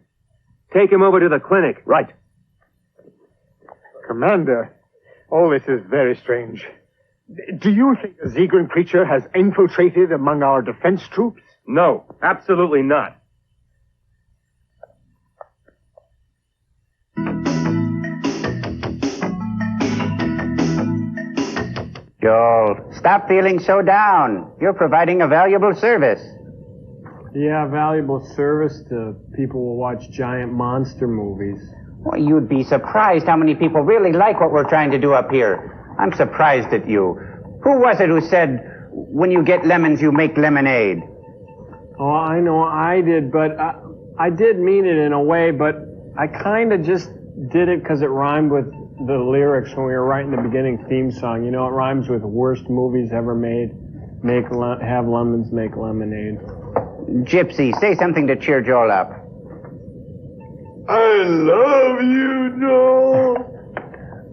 Take him over to the clinic. Right. Commander, all this is very strange. Do you think the Zigran creature has infiltrated among our defense troops? No, absolutely not. Joel, stop feeling so down. You're providing a valuable service. Yeah, valuable service to people who watch giant monster movies. Well, you'd be surprised how many people really like what we're trying to do up here. I'm surprised at you. Who was it who said, when you get lemons, you make lemonade? Oh, I know I did, but I did mean it in a way, but I kind of just did it because it rhymed with the lyrics when we were writing the beginning theme song. You know, it rhymes with worst movies ever made. Have lemons, make lemonade. Gypsy, say something to cheer Joel up. I love you, Joel.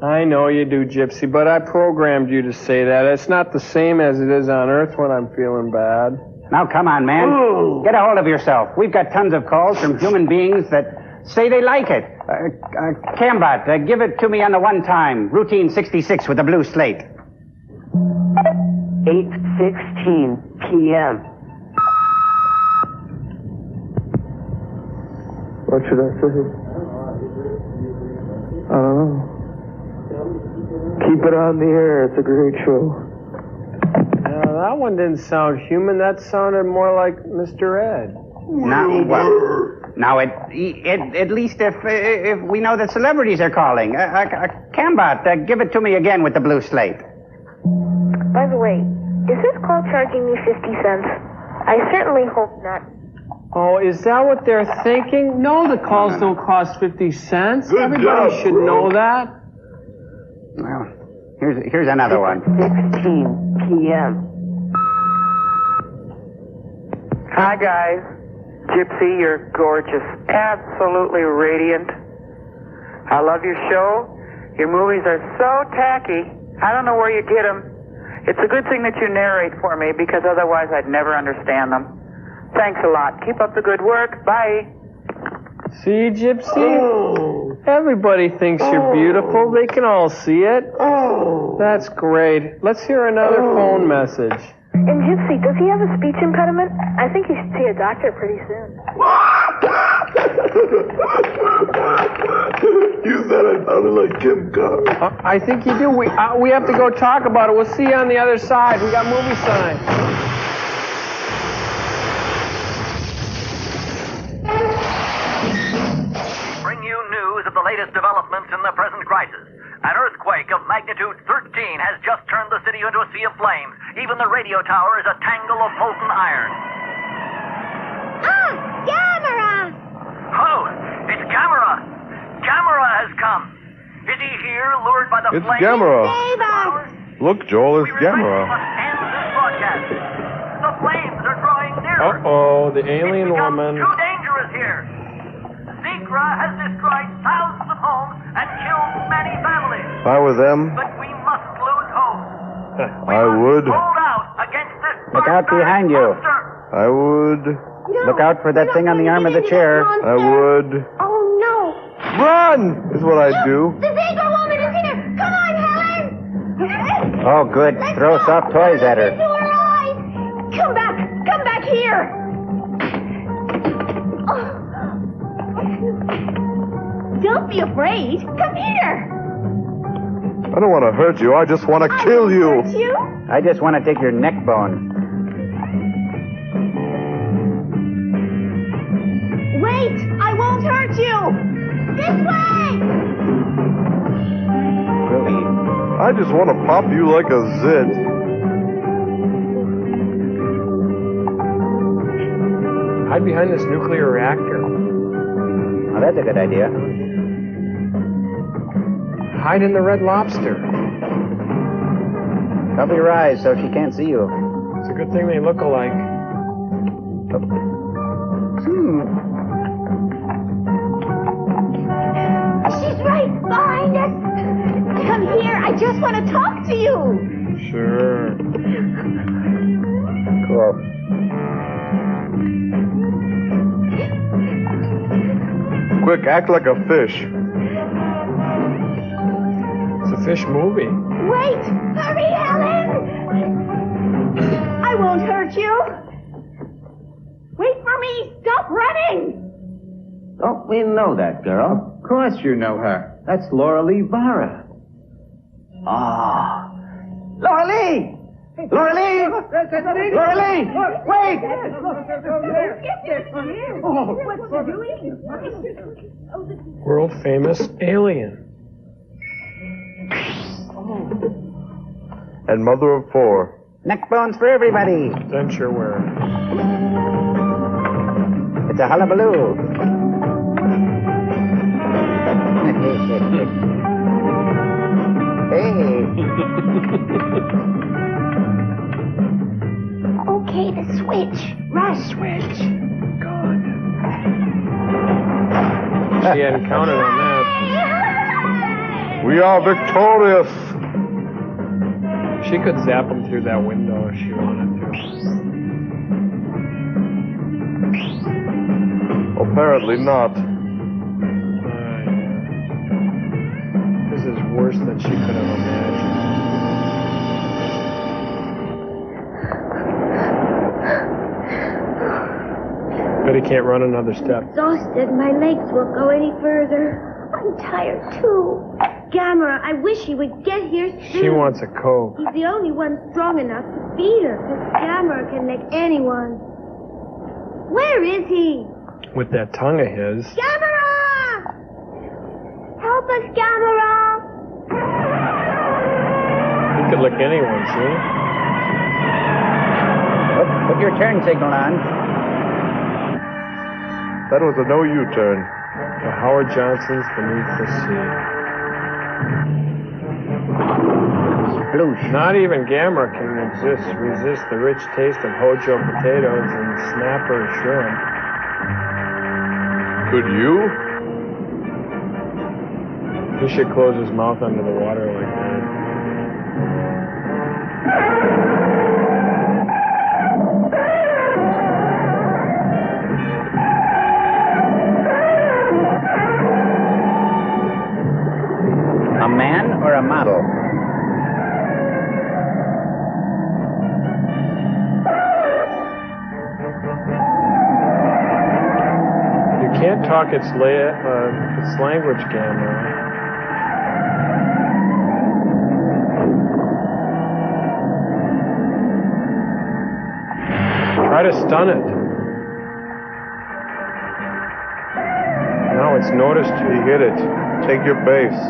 I know you do, Gypsy, but I programmed you to say that. It's not the same as it is on Earth when I'm feeling bad. Now, come on, man. Oh. Get a hold of yourself. We've got tons of calls from human beings that say they like it. Cambot, give it to me on the one time. Routine 66 with the blue slate. 8:16 p.m. What should I say? I don't know. Keep it on the air. It's a great show. That one didn't sound human. That sounded more like Mr. Ed. Now, at least if we know that celebrities are calling. Cambot, give it to me again with the blue slate. By the way, is this call charging me 50 cents? I certainly hope not. Oh, is that what they're thinking? No, the calls don't cost 50 cents. Everybody should know that. Well, here's another one. 16 p.m. Hi, guys. Gypsy, you're gorgeous. Absolutely radiant. I love your show. Your movies are so tacky. I don't know where you get them. It's a good thing that you narrate for me, because otherwise I'd never understand them. Thanks a lot. Keep up the good work. Bye. See, Gypsy? Everybody thinks you're beautiful. They can all see it. That's great. Let's hear another phone message. And Gypsy, does he have a speech impediment? I think he should see a doctor pretty soon. You said I sounded like Kim Carr. I think you do. We have to go talk about it. We'll see you on the other side. We got movie signs. Bring you news of the latest developments in the present crisis. An earthquake of magnitude 13 has just turned the city into a sea of flames. Even the radio tower is a tangle of molten iron. Ah! Gamera! Oh, it's Gamera! Gamera has come. Is he here, lured by the It's flames? Gamera. Save us! Look, Joel, it's Gamera. End this broadcast. The flames are drawing nearer. Uh-oh, the alien woman. Too dangerous here. Zigra has destroyed thousands of homes and killed many families. If I were them, But we must lose hope. I would. Hold out against this Look out behind you. I would. Look out for that thing on the arm of the chair. I would. Oh, no. Run! Is what I'd do. The Zigra woman is here! Come on, Helen! Oh, good. Throw soft toys at her. Come back here! Don't be afraid. Come here. I don't want to hurt you. I just want to kill you. Hurt you? I just want to take your neck bone. Wait! I won't hurt you! This way! Really? I just want to pop you like a zit. Hide behind this nuclear reactor. Oh, that's a good idea. Hide in the Red Lobster. Cover your eyes so she can't see you. It's a good thing they look alike. She's right behind us. Come here. I just want to talk to you. Sure. Cool. Quick, act like a fish. It's a fish movie. Wait! Hurry, Helen! I won't hurt you. Wait for me. Stop running. Oh, we know that girl. Of course you know her. That's Laura Lee Barra. Ah. Laura Lee! Laura Lee! Laura Lee! Wait! What's she doing? World famous alien. And mother of 4. Neck bones for everybody. Denture wearer. It's a hullabaloo. Hey. Okay, the switch. Rush. Switch. God. She hadn't counted on that. We are victorious. She could zap him through that window if she wanted to. Apparently not. This is worse than she could have imagined. But he can't run another step. Exhausted. My legs won't go any further. I'm tired, too. Gamera, I wish he would get here soon. She wants a Coke. He's the only one strong enough to beat her, because Gamera can make anyone. Where is he? With that tongue of his. Gamera! Help us, Gamera! He could lick anyone, see? Put your turn signal on. That was a no U-turn. The Howard Johnson's Beneath the Sea. Sploosh. Not even Gamera can resist the rich taste of Hojo potatoes and snapper shrimp. Could you? He should close his mouth under the water like that. A man or a model? You can't talk its language, Gamera. Try to stun it. Now it's noticed you. He hit it. Take your base.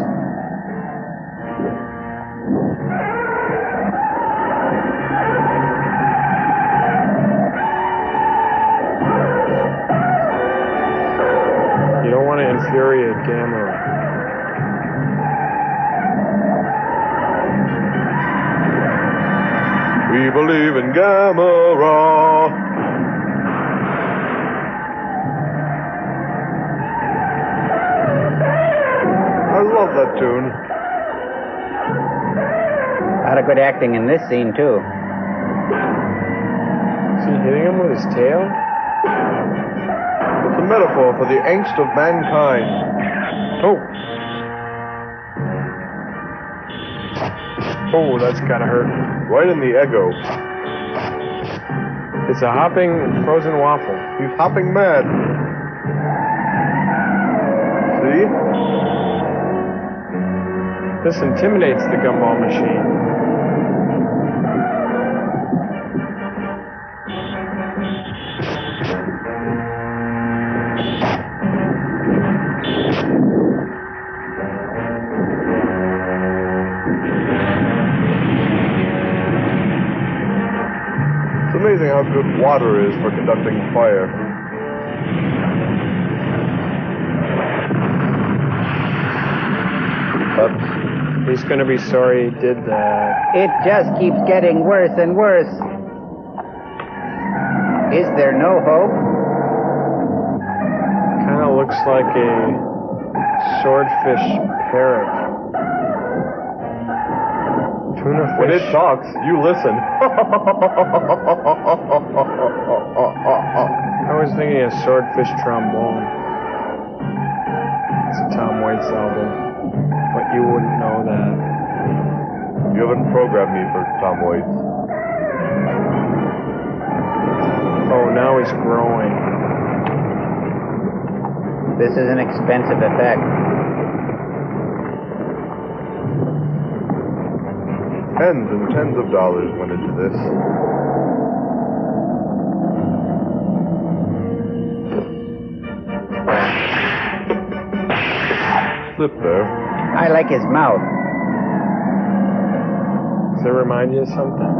You don't want to infuriate Gamera. We believe in Gamera. I love that tune. A lot of good acting in this scene, too. Is he hitting him with his tail? It's a metaphor for the angst of mankind. Oh. Oh, that's gotta hurt. Right in the ego. It's a hopping frozen waffle. He's hopping mad. See? This intimidates the gumball machine. It's amazing how good water is for conducting fire. He's gonna be sorry he did that. It just keeps getting worse and worse. Is there no hope? Kind of looks like a swordfish parrot. Tuna fish. When it talks, you listen. I was thinking of swordfish trombone. It's a Tom Waits album, but you wouldn't know that. You haven't programmed me for Tom Waits. Oh, now he's growing. This is an expensive effect. Tens and tens of dollars went into this. Slip there. I like his mouth. Does it remind you of something?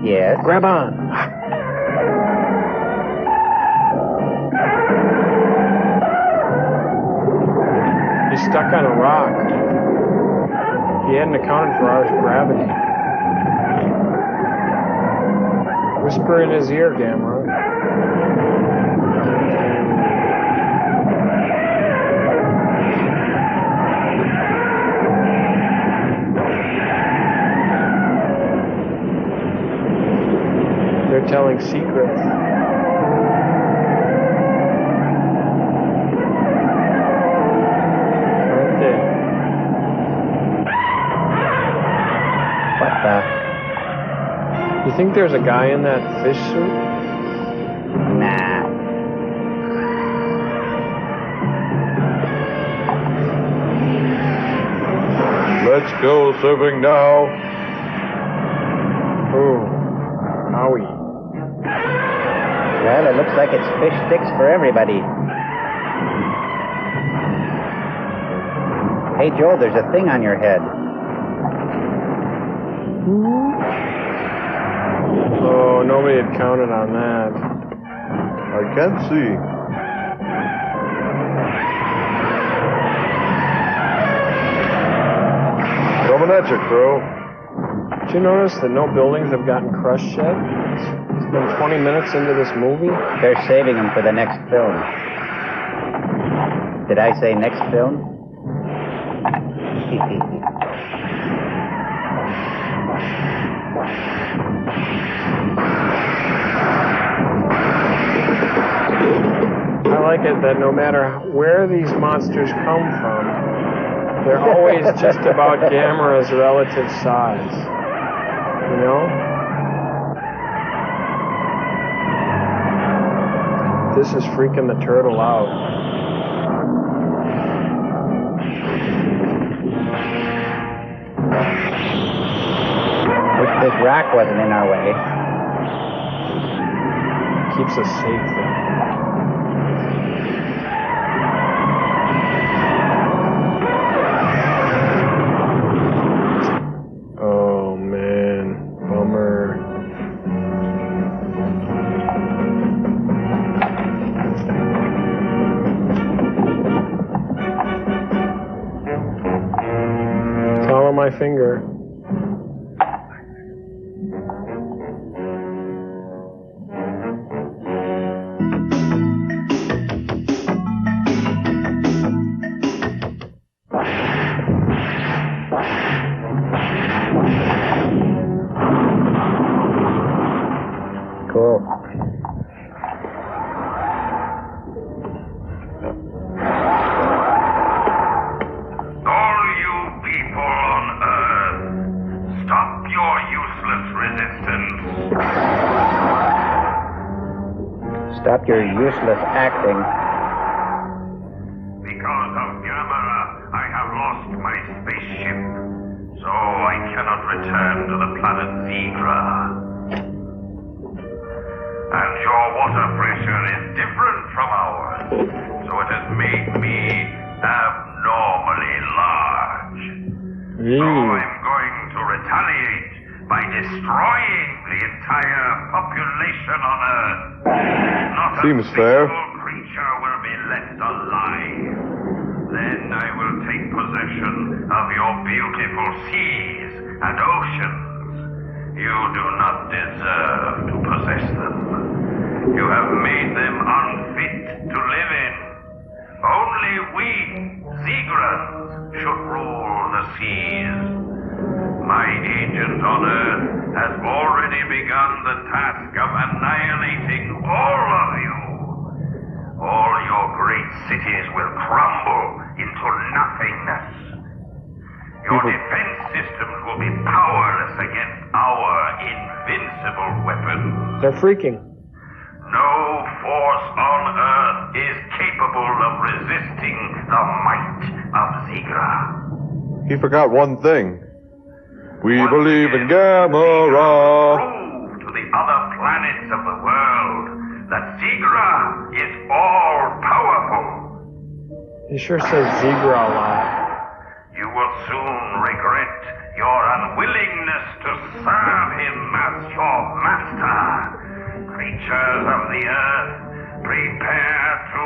Yes. Grab on. He's stuck on a rock. He hadn't accounted for Earth's gravity. Whisper in his ear, Gamera. They're telling secrets. Aren't they? What the? You think there's a guy in that fish suit? Nah. Let's go serving now. Ooh, Howie. Well, it looks like it's fish sticks for everybody. Hey, Joel, there's a thing on your head. Oh, nobody had counted on that. I can't see. Coming at you, Crow. Did you notice that no buildings have gotten crushed yet? It's been 20 minutes into this movie. They're saving them for the next film. Did I say next film? I like it that no matter where these monsters come from, they're always just about Gamera's relative size. You know? This is freaking the turtle out. Wish this rock wasn't in our way. Keeps us safe though. Oh man, bummer. It's all on my finger. Cool. All you people on Earth, stop your useless resistance. Stop your useless acting. Because of Gamera, I have lost my spaceship, so I cannot return to the planet Zigra. And your water pressure is different from ours, so it has made me abnormally large. So I'm going to retaliate by destroying the entire population on Earth. Not Seems a fair. single creature will be left alive. Then I will take possession of your beautiful seas and oceans. You do not deserve to possess them. You have made them unfit to live in. Only we, Zigrans, should rule the seas. My agent on Earth has already begun the task of annihilating all of you. All your great cities will crumble into nothingness. Your defense systems will be powerless against our invincible weapons. They're freaking. No force on Earth is capable of resisting the might of Zigra. He forgot one thing. We believe in Gamera. Prove to the other planets of the world that Zigra is all-powerful. He sure says Zigra a lot. You will soon regret your unwillingness to serve him as your master. Creatures of the earth, prepare to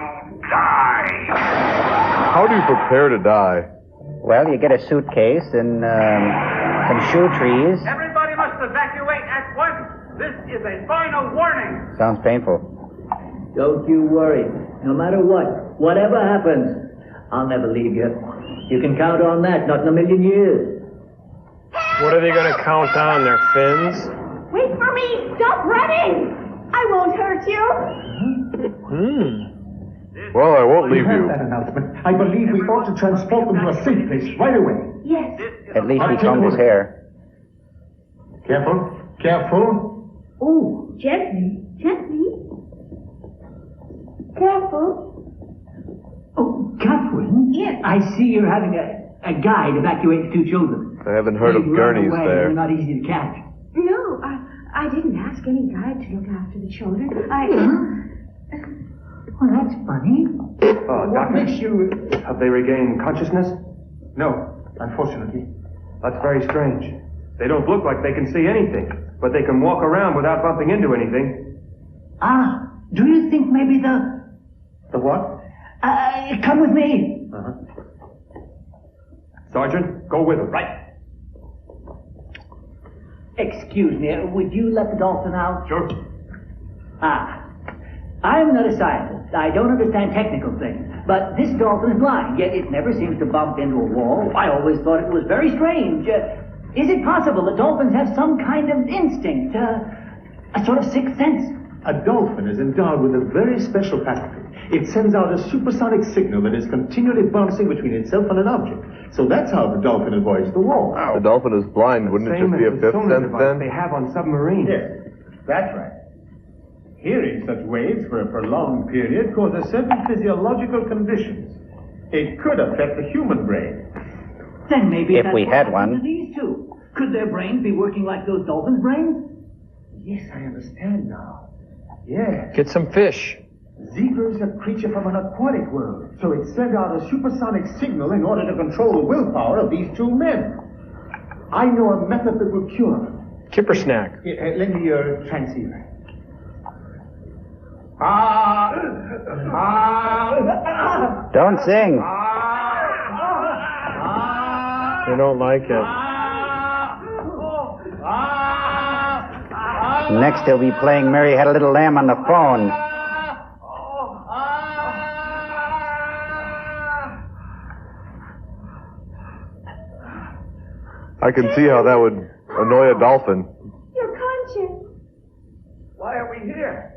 die. How do you prepare to die? Well, you get a suitcase and some shoe trees. Everybody must evacuate at once. This is a final warning. Sounds painful. Don't you worry. No matter what, whatever happens, I'll never leave you. You can count on that, not in a million years. What are they going to count on? Their fins? Wait for me! Stop running! I won't hurt you. Well, I won't leave you. That announcement. I believe we ought to transport them to a safe place right away. Yes. At least he combed his hair. Careful. Careful. Oh, gently. Gently. Careful. Oh, Catherine? Yes. I see you're having a guide evacuate the two children. I haven't heard of They run gurneys away. there. They're not easy to catch. No, I didn't ask any guide to look after the children. Well, that's funny. What makes you... Have they regained consciousness? No, unfortunately. That's very strange. They don't look like they can see anything, but they can walk around without bumping into anything. Do you think maybe the... The what? Come with me. Sergeant, go with them. Right. Excuse me, would you let the dolphin out? Sure. I'm not a scientist. I don't understand technical things. But this dolphin is blind, yet it never seems to bump into a wall. I always thought it was very strange. Is it possible that dolphins have some kind of instinct, a sort of sixth sense? A dolphin is endowed with a very special faculty. It sends out a supersonic signal that is continually bouncing between itself and an object. So that's how the dolphin avoids the wall. The dolphin is blind. Wouldn't it just be a fifth sense then? They have on submarines. Yes, that's right. Hearing such waves for a prolonged period causes certain physiological conditions. It could affect the human brain. Then maybe If that's we what had happened one. to these two. Could their brains be working like those dolphins' brains? Yes, I understand now. Yes. Get some fish. Zigra is a creature from an aquatic world, so it sent out a supersonic signal in order to control the willpower of these two men. I know a method that will cure them. Kipper snack. Lend me your transceiver. Don't sing. They don't like it. Next he'll be playing Mary Had a Little Lamb on the phone. I can see how that would annoy a dolphin. You're conscious. Why are we here?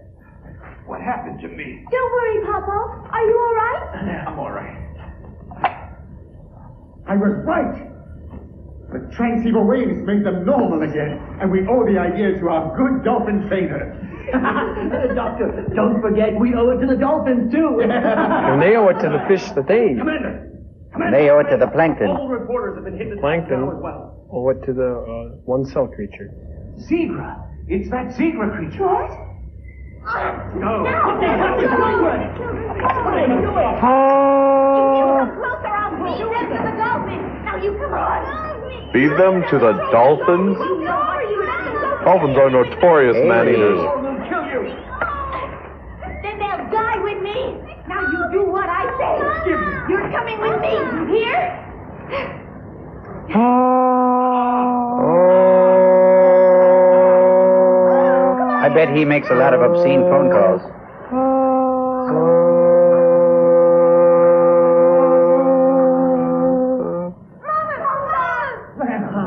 What happened to me? Don't worry, Papa. Are you all right? I'm all right. I was right. The transceiver waves make them normal again, and we owe the idea to our good dolphin trainer. Doctor, don't forget we owe it to the dolphins, too. And they owe it to the fish that they eat. Commander! They owe it to the plankton. All reporters have been hit Plankton now as well. owe it to the one-cell creature. Zigra! It's that Zigra creature. What? No. What the hell is going closer, I'll feed them to the dolphins. Now you come on. Feed them to the dolphins? Dolphins are notorious man-eaters. We'll kill you. Then they'll die with me. Now you do what I say. You're coming with me. Here? I bet he makes a lot of obscene phone calls.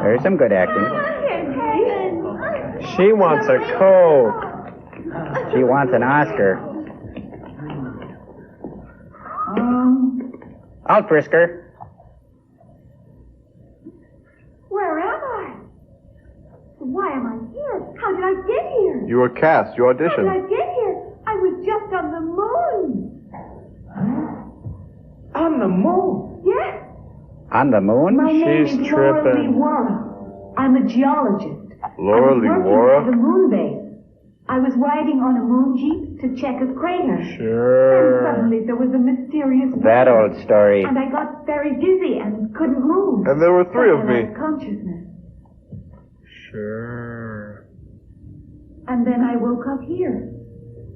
There's some good acting. She wants a Coke. She wants an Oscar. I'll frisk her. Where am I? Why am I here? How did I get here? You were cast. You How did I auditioned. get here? I was just on the moon. On the moon? Yes. On the moon? My name She's is Laura Lee tripping. Warren. I'm a geologist. Laura I was Lee working Wara? at the moon base. I was riding on a moon jeep to check a crater. Sure. And suddenly there was a mysterious That wave, old story. and I got very dizzy and couldn't move. And there were three So of I me. lost consciousness. Sure. And then I woke up here.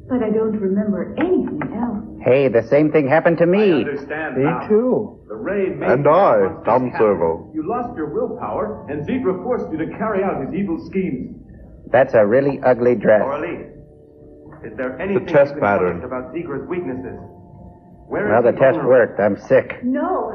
But I don't remember anything else. Hey, the same thing happened to me. Understand Me now. too. The ray made And you I, want Tom to Servo. You lost your willpower, and Zigra forced you to carry out his evil schemes. That's a really ugly dress. Orly, is there anything test you can tell pattern. us about Zigra's weaknesses? Where Well, is the he test vulnerable? worked. I'm sick. No,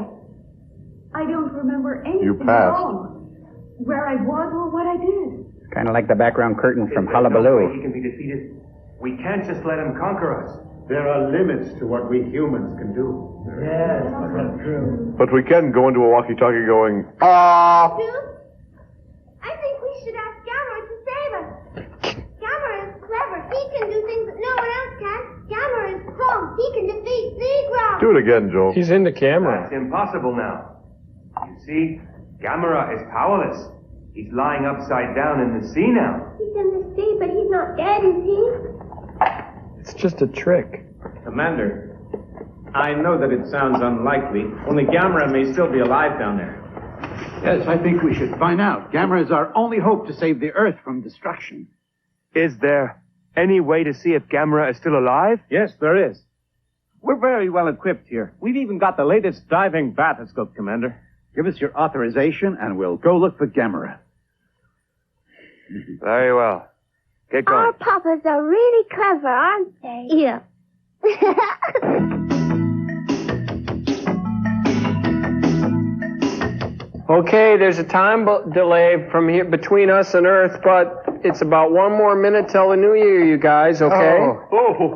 I don't remember anything You at passed. all. Where I was or what I did. Kind of like the background curtain from Is there no way Hullabaloo. he can be defeated? We can't just let him conquer us. There are limits to what we humans can do. Yes, that's true. But we can go into a walkie-talkie going, ah! Dude, I think we should ask Gamera to save us. Gamera is clever. He can do things that no one else can. Gamera is strong. He can defeat Zigra. Do it again, Joel. He's in the camera. That's impossible now. You see, Gamera is powerless. He's lying upside down in the sea now. He's in the sea, but he's not dead, is he? It's just a trick. Commander, I know that it sounds unlikely. Only Gamera may still be alive down there. Yes, I think we should find out. Gamera is our only hope to save the Earth from destruction. Is there any way to see if Gamera is still alive? Yes, there is. We're very well equipped here. We've even got the latest diving bathoscope, Commander. Give us your authorization and we'll go look for Gamera. Very well. Get going. Our papas are really clever, aren't they? Yeah. Okay, there's a time delay from here between us and Earth, but it's about 1 more minute till the New Year, you guys. Okay. Oh.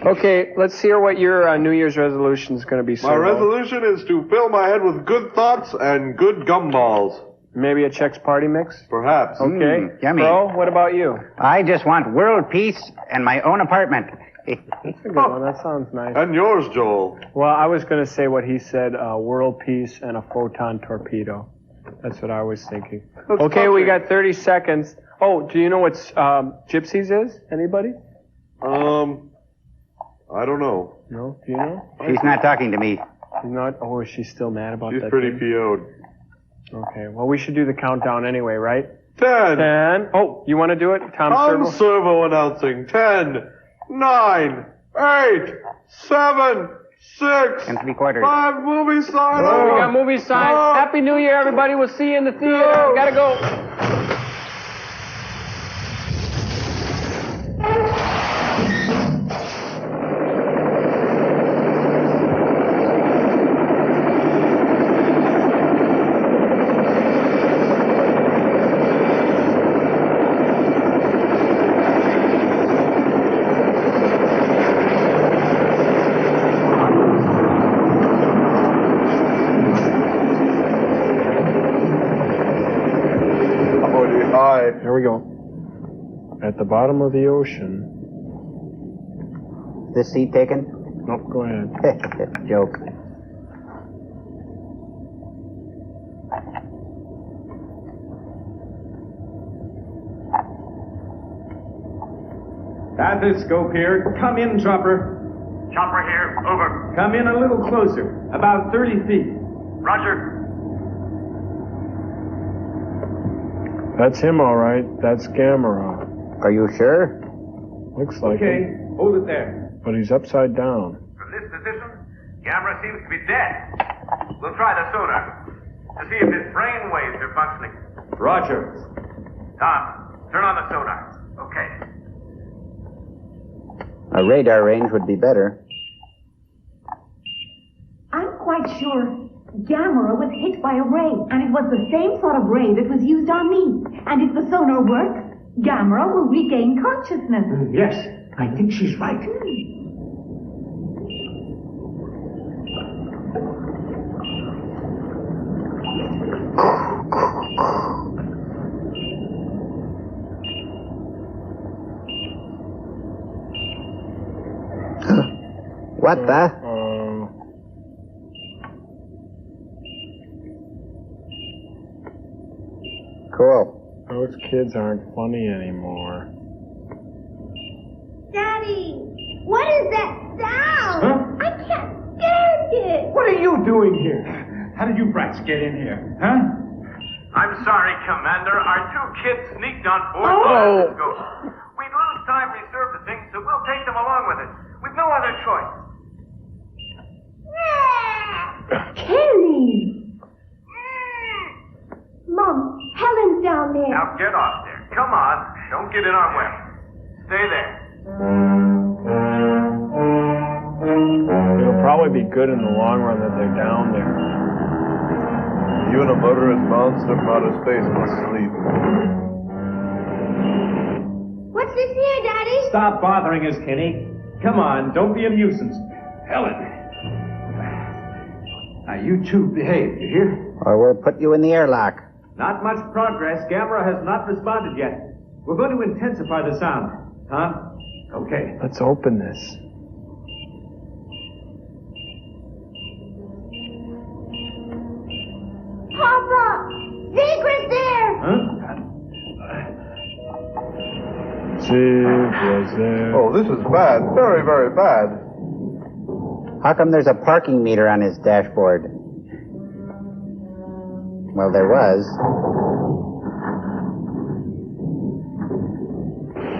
Okay. Let's hear what your New Year's resolution is going to be. My Servo. resolution is to fill my head with good thoughts and good gumballs. Maybe a Chex Party mix. Perhaps. Okay. Yummy. Bro, what about you? I just want world peace and my own apartment. That's a good one. That sounds nice. And yours, Joel. Well, I was going to say what he said: world peace and a photon torpedo. That's what I was thinking. That's Okay, we touching. got 30 seconds. Oh, do you know what Gypsies is? Anybody? I don't know. No? Do you know? She's not talking to me. She's not? Oh, is she still mad about She's that? pretty thing? PO'd. Okay, well, we should do the countdown anyway, right? 10. 10. Oh, you want to do it? Tom Tom Servo? Servo announcing. 10, 9, 8, 7, 6, And 3/4. 5, movie sign. Oh, we got movie sign. Oh. Happy New Year, everybody. We'll see you in the theater. Gotta go. Hi. Here we go. At the bottom of the ocean. This seat taken? Nope, go ahead. Joke. Bathoscope here. Come in, Chopper. Chopper here. Over. Come in a little closer. About 30 feet. Roger. That's him, all right. That's Gamera. Are you sure? Looks like Okay, him. hold it there. But he's upside down. From this position, Gamera seems to be dead. We'll try the sonar to see if his brain waves are functioning. Roger. Tom, turn on the sonar. Okay. A radar range would be better. I'm quite sure Gamera was hit by a ray, and it was the same sort of ray that was used on me. And if the sonar works, Gamera will regain consciousness. Yes, I think she's right. What the? Cool. Those kids aren't funny anymore. Daddy, what is that sound? Huh? I can't stand it. What are you doing here? How did you brats get in here, huh? I'm sorry, Commander. Our two kids sneaked on board Oh. the scope. We'd lose time resurfacing, so we'll take them along with us. With no other choice. Kenny! Mom, Helen's down there. Now get off there. Come on. Don't get in our way. Stay there. It'll probably be good in the long run that they're down there. You and a murderous monster from outer space must sleep. What's this here, Daddy? Stop bothering us, Kenny. Come on, don't be a nuisance. Helen. Now, you two behave, you hear? Or we'll put you in the airlock. Not much progress. Gamera has not responded yet. We're going to intensify the sound. Huh? Okay. Let's open this. Papa! Zigra's there! Zigra's there. Oh, this is bad. Very, very bad. How come there's a parking meter on his dashboard? Well, there was.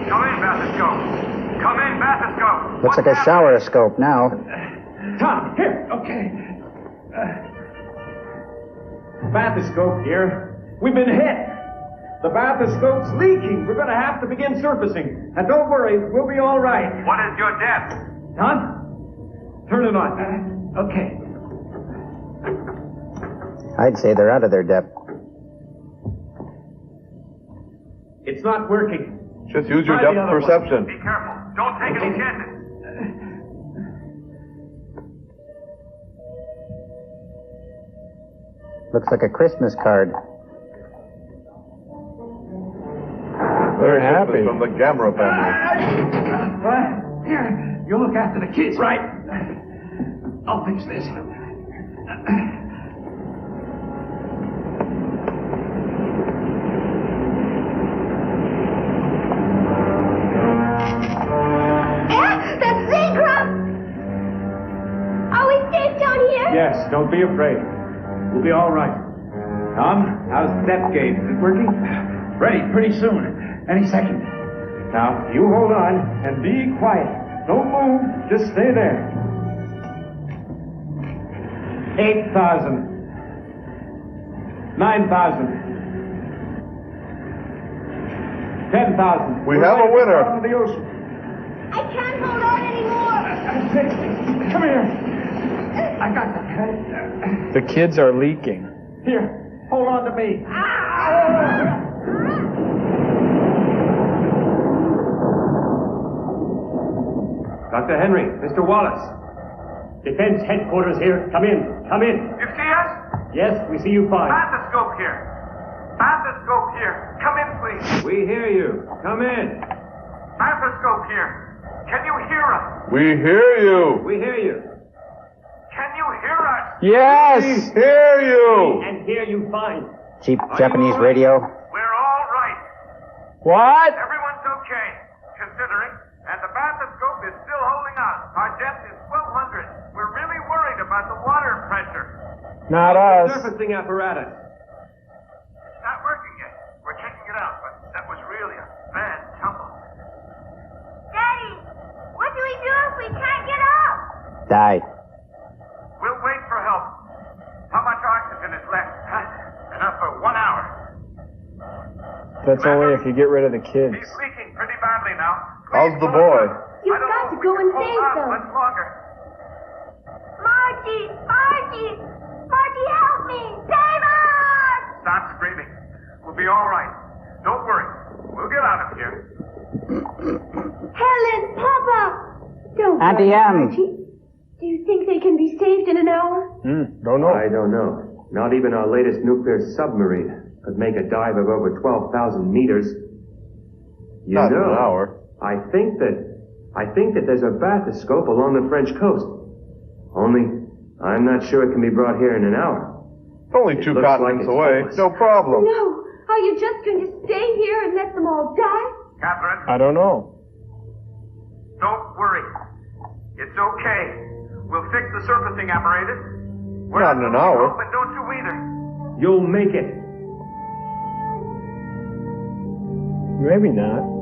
Come in, Bathoscope. Come in, Bathoscope. Looks like a shower-scope now. Tom, here. Okay. Bathoscope here. We've been hit. The bathoscope's leaking. We're going to have to begin surfacing. And don't worry, we'll be all right. What is your depth? Tom? Turn it on. Okay. I'd say they're out of their depth. It's not working. Just use your Try the depth other perception. Be careful. Don't take any chances. Looks like a Christmas card. They're happy. From the Gamera family. What? Here, you look after the kids. Right. I'll fix this. That's Zigra! Are we safe down here? Yes, don't be afraid. We'll be all right. Tom, how's the depth gauge? Is it working? Ready pretty soon. Any second. Now, you hold on and be quiet. Don't move. Just stay there. 8,000. 9,000. 10,000. We have a winner. Out of the ocean. I can't hold on anymore. Come here. I got the cut. The kids are leaking. Here, hold on to me. Dr. Henry, Mr. Wallace. Defense headquarters here. Come in. Come in. You see us? Yes, we see you fine. Bathoscope here. Bathoscope here. Come in, please. We hear you. Come in. Bathoscope here. Can you hear us? We hear you. We hear you. Can you hear us? Yes! We hear you. And hear you fine. Cheap Japanese radio. We're all right. What? Everyone's okay, considering. And the bathoscope is still holding out. Our depth is 1,200. We're really worried about the water pressure. Not us. Surfacing apparatus. It's not working yet. We're checking it out, but that was really a bad tumble. Daddy, what do we do if we can't get up? Die. We'll wait for help. How much oxygen is left? Huh? Enough for 1 hour. That's only if you get rid of the kids. He's leaking pretty badly now. How's the boy? You've got to go and save them. Much longer. Margie! Margie! Margie, help me! Save us! Stop screaming. We'll be all right. Don't worry. We'll get out of here. Helen! Papa! Don't Auntie worry, M. Margie. Do you think they can be saved in an hour? Don't know. I don't know. Not even our latest nuclear submarine could make a dive of over 12,000 meters. Not in an hour. I think that there's a bathoscope along the French coast. Only, I'm not sure it can be brought here in an hour. Only 2 continents away. hopeless. No problem. No. Are you just going to stay here and let them all die? Catherine, I don't know. don't worry. It's okay. We'll fix the surfacing apparatus. We're Not in an hour. But don't you either. You'll make it. Maybe not.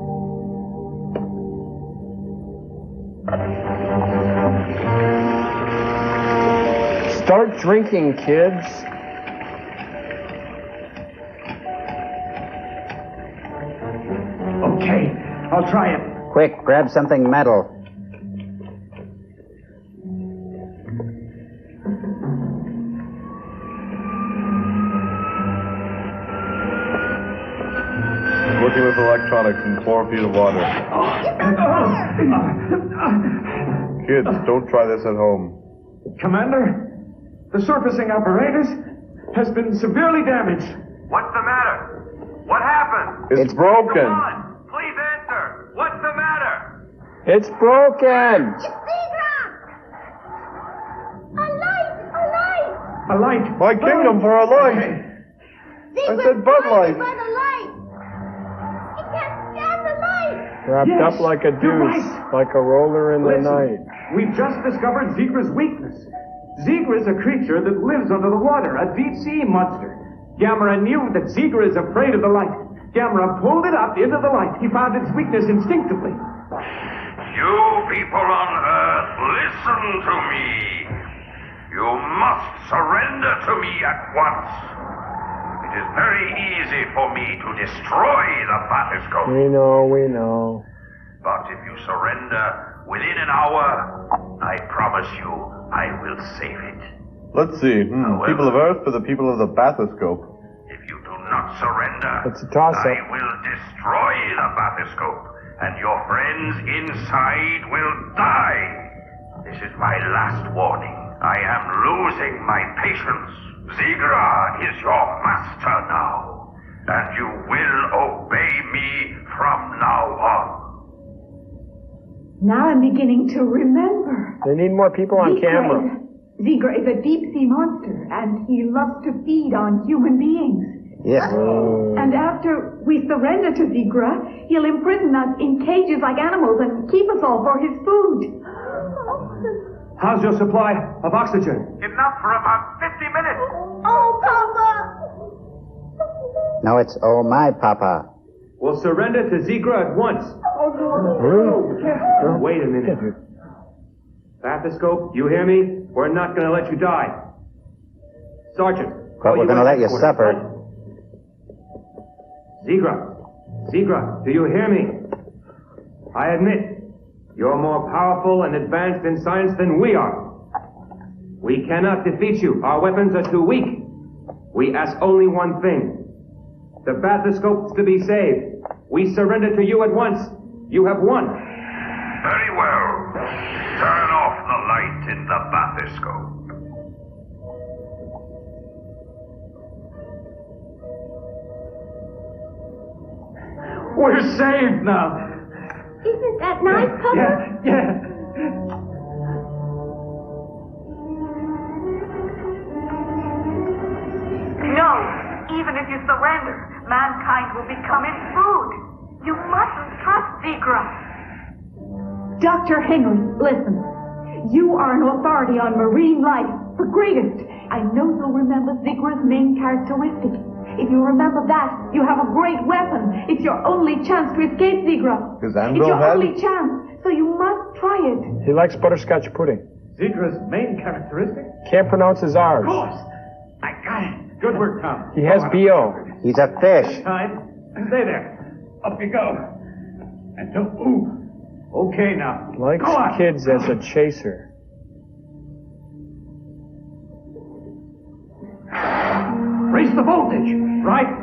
Start drinking, kids. Okay, I'll try it. Quick, grab something metal. Working with electronics in 4 feet of water. Kids, don't try this at home. Commander, the surfacing apparatus has been severely damaged. What's the matter? What happened? It's broken. Come on, please answer. What's the matter? It's broken. A light. My kingdom for a light. I said Bud Light. Wrapped up like a deuce, like a roller in the night. We've just discovered Zigra's weakness. Zigra's a creature that lives under the water, a deep-sea monster. Gamera knew that Zigra is afraid of the light. Gamera pulled it up into the light. He found its weakness instinctively. You people on Earth, listen to me. You must surrender to me at once. It is very easy for me to destroy the bathoscope. We know. But if you surrender within an hour, I promise you I will save it. Let's see. People of Earth for the people of the bathoscope. If you do not surrender, It's a toss-up. I will destroy the bathoscope, and your friends inside will die. This is my last warning. I am losing my patience. Zigra is your master now, and you will obey me from now on. Now I'm beginning to remember. They need more people on camera. Zigra is a deep-sea monster, and he loves to feed on human beings. Yes. And after we surrender to Zigra, he'll imprison us in cages like animals and keep us all for his food. How's your supply of oxygen? Enough for about 50 minutes. Oh, Papa! No, it's oh my papa. We'll surrender to Zigra at once. Wait a minute. Bathoscope, you hear me? We're not going to let you die. Sergeant. But we're going to let you suffer. Zigra, do you hear me? I admit, you're more powerful and advanced in science than we are. We cannot defeat you. Our weapons are too weak. We ask only one thing. The bathoscope's to be saved. We surrender to you at once. You have won. Very well. Turn off the light in the bathoscope. We're saved now. Isn't that nice, Papa? Yeah. No, even if you surrender, mankind will become its food. You mustn't trust Zigra. Dr. Henry, listen. You are an authority on marine life, the greatest. I know you'll remember Zigra's main characteristic. If you remember that, you have a great weapon. It's your only chance to escape Zigra. Is It's your only chance, so you must try it. He likes butterscotch pudding. Zigra's main characteristic? Can't pronounce his R's. Of course. I got it. Good work, Tom. He has B.O. He's a fish. Time. Stay there. Up you go. And don't move. Okay, now. Likes Go on. kids as a chaser. Raise the voltage, right?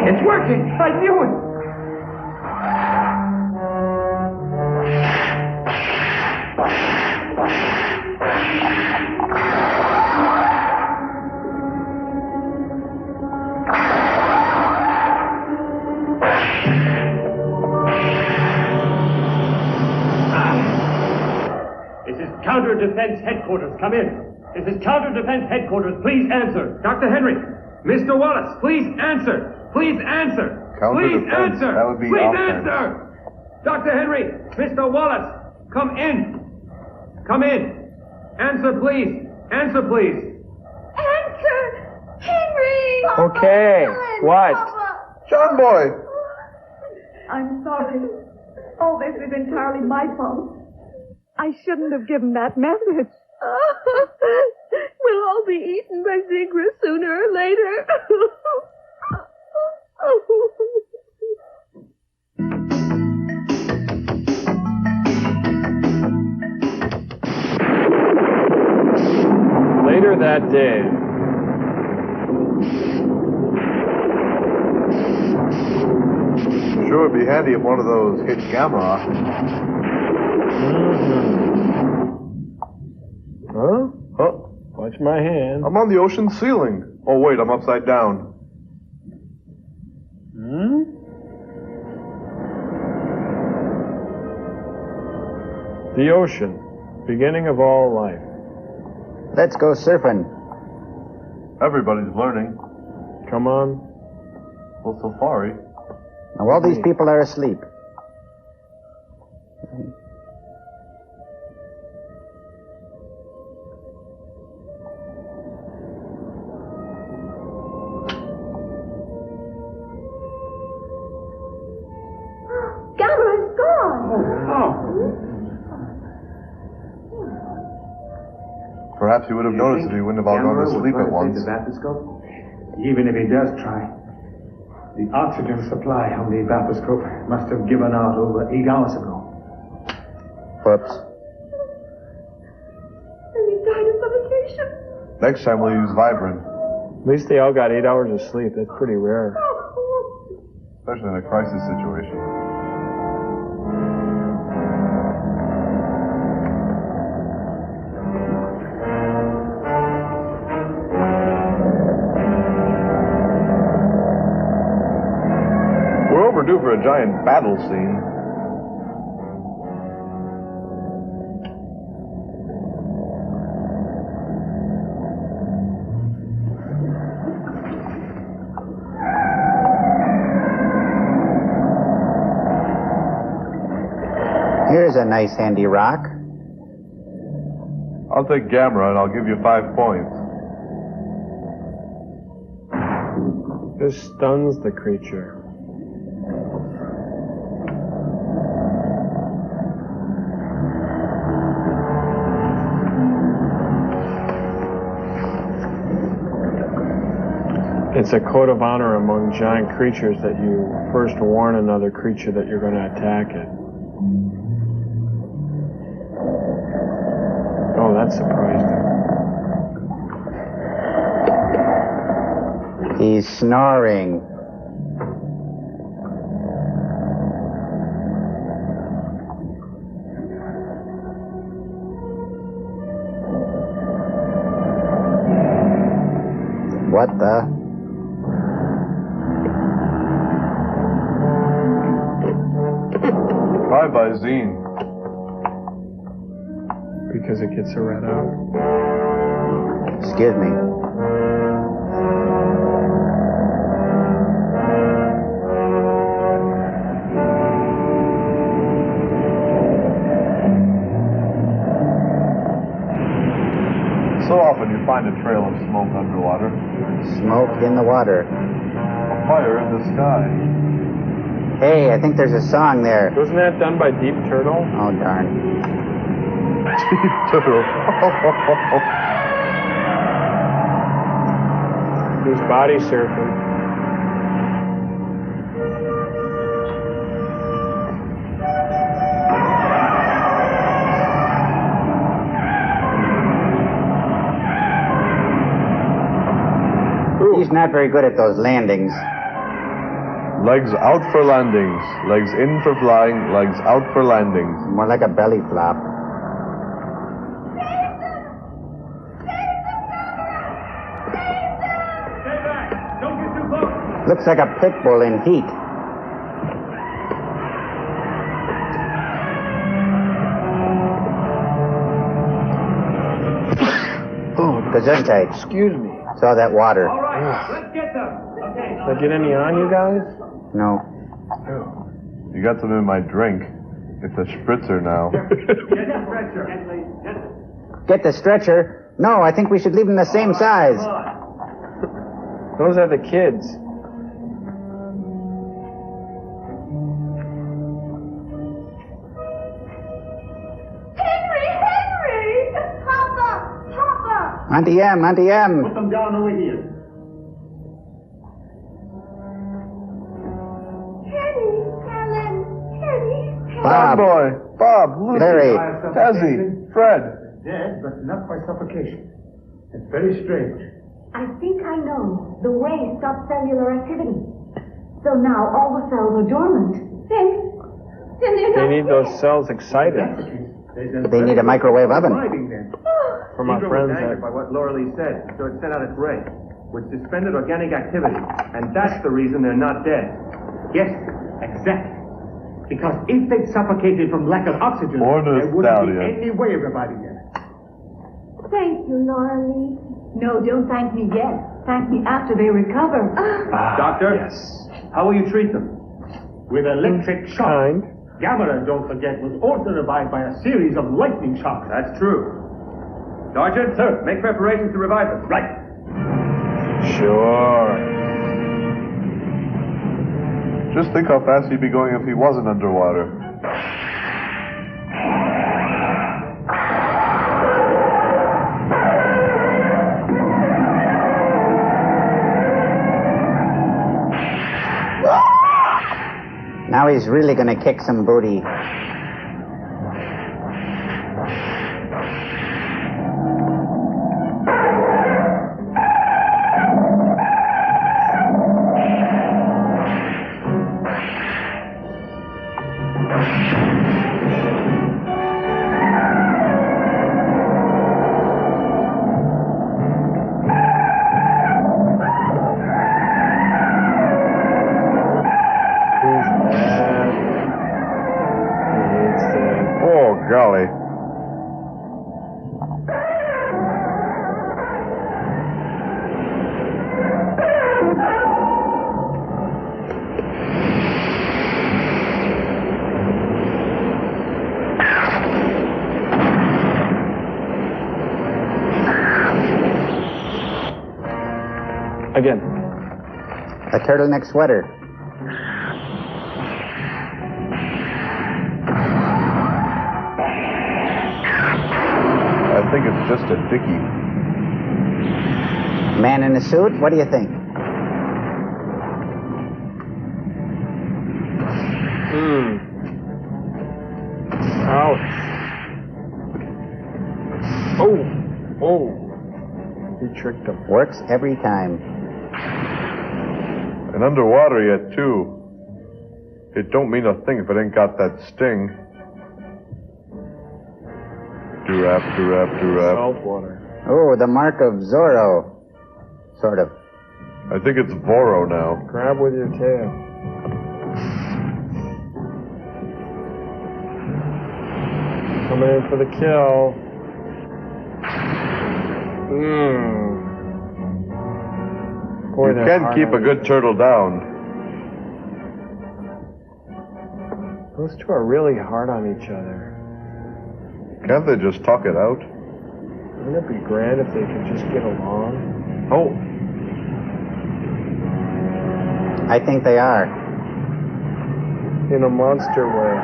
It's working. I knew it. Counter-Defense Headquarters, come in. This is Counter-Defense Headquarters. Please answer. Dr. Henry, Mr. Wallace, please answer. Please answer. Please Counter-defense, answer. that would be Please offense. answer. Dr. Henry, Mr. Wallace, come in. Come in. Answer, please. Answer, please. Answer! Henry! Okay, what? John Boy! I'm sorry. All this is entirely my fault. I shouldn't have given that message. We'll all be eaten by Zigra sooner or later. Later that day. Sure would be handy if one of those hit Gamera. Huh? Oh. Watch my hand. I'm on the ocean ceiling. Oh, wait, I'm upside down. Hmm? The ocean. Beginning of all life. Let's go surfing. Everybody's learning. Come on. Well, safari. Now, all these people are asleep. Gamera's gone. Perhaps he would have noticed if he wouldn't have all gone to sleep at once. Even if he does try, the oxygen supply on the evaposcope must have given out over 8 hours ago. Whoops. And he died of suffocation. Next time we'll use Vibrant. At least they all got 8 hours of sleep. That's pretty rare. Especially in a crisis situation. We're overdue for a giant battle scene. Here's a nice handy rock. I'll take Gamera and I'll give you 5 points. This stuns the creature. It's a code of honor among giant creatures that you first warn another creature that you're going to attack it. Oh, that surprised him. He's snoring. What the? Bye-bye, Zine. Because it gets a red out. Excuse me. So often you find a trail of smoke underwater. Smoke in the water. A fire in the sky. Hey, I think there's a song there. Wasn't that done by Deep Turtle? Oh, darn. Deep Turtle. He's body surfing. He's not very good at those landings. Legs out for landings. Legs in for flying. Legs out for landings. More like a belly flop. Looks like a pit bull in heat. Oh, Gesundheit. Excuse me. Saw that water. All right, let's get them. Okay. Did I get any on you guys? No. You got some in my drink. It's a spritzer now. Get the stretcher. Get the stretcher? No, I think we should leave them the same size. Those are the kids. Henry! Papa! Auntie M, Auntie M. Put them down over here. Bob. Boy, Bob, Lucy, Larry. Tessie, Fred. Dead, but not by suffocation. It's very strange. I think I know. The way stopped cellular activity. So now all the cells are dormant. Then they're not. They need those cells excited. They need a microwave oven. From our Zigra was friends angered by what Laura Lee said, so it sent out its ray, which suspended organic activity. And that's the reason they're not dead. Yes, exactly. Because if they'd suffocated from lack of oxygen, More there wouldn't be nostalgia. any way of reviving them. Thank you, Laura Lee. No, don't thank me yet. Thank me after they recover. Doctor? Yes. How will you treat them? With electric shock. Gamera, don't forget, was also revived by a series of lightning shocks. That's true. Sergeant, sir, make preparations to revive them. Right. Sure. Just think how fast he'd be going if he wasn't underwater. Now he's really gonna kick some booty. Oh, golly. Again. A turtleneck sweater. I think it's just a dickie. Man in a suit? What do you think? Ouch. Oh. He tricked him. Works every time. And underwater yet, too. It don't mean a thing if it ain't got that sting. Durap, durap, durap. Salt water. Oh, the mark of Zorro. Sort of. I think it's Voro now. Grab with your tail. Coming in for the kill. Boy, You they're can hard keep on a good turtle down. Those two are really hard on each other. Can't they just talk it out? Wouldn't it be grand if they could just get along? Oh. I think they are. In a monster way.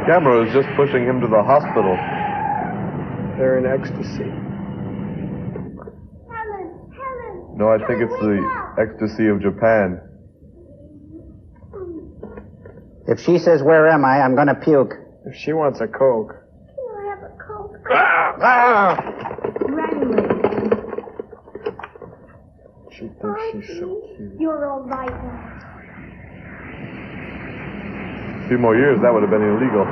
Gamera is just pushing him to the hospital. They're in ecstasy. Helen, No, I think it's the ecstasy of Japan. If she says, where am I, I'm gonna puke. If she wants a Coke. Can I have a Coke? She thinks she's so cute. You're all right now. A few more years, that would have been illegal.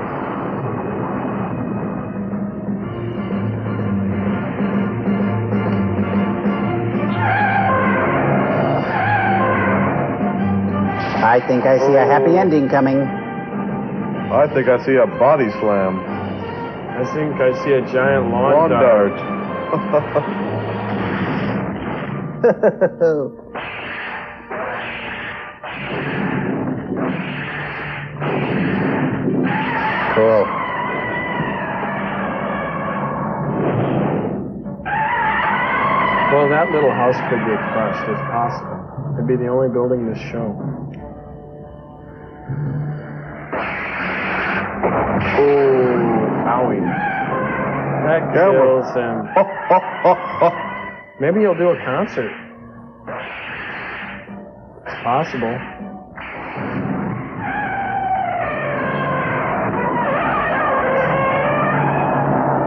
I think I see a happy ending coming. I think I see a body slam. I think I see a giant lawn dart. Cool. Well, that little house could get crushed. It's possible. It'd be the only building in this show. Oh, owie. That kills him. Maybe he'll do a concert. It's possible.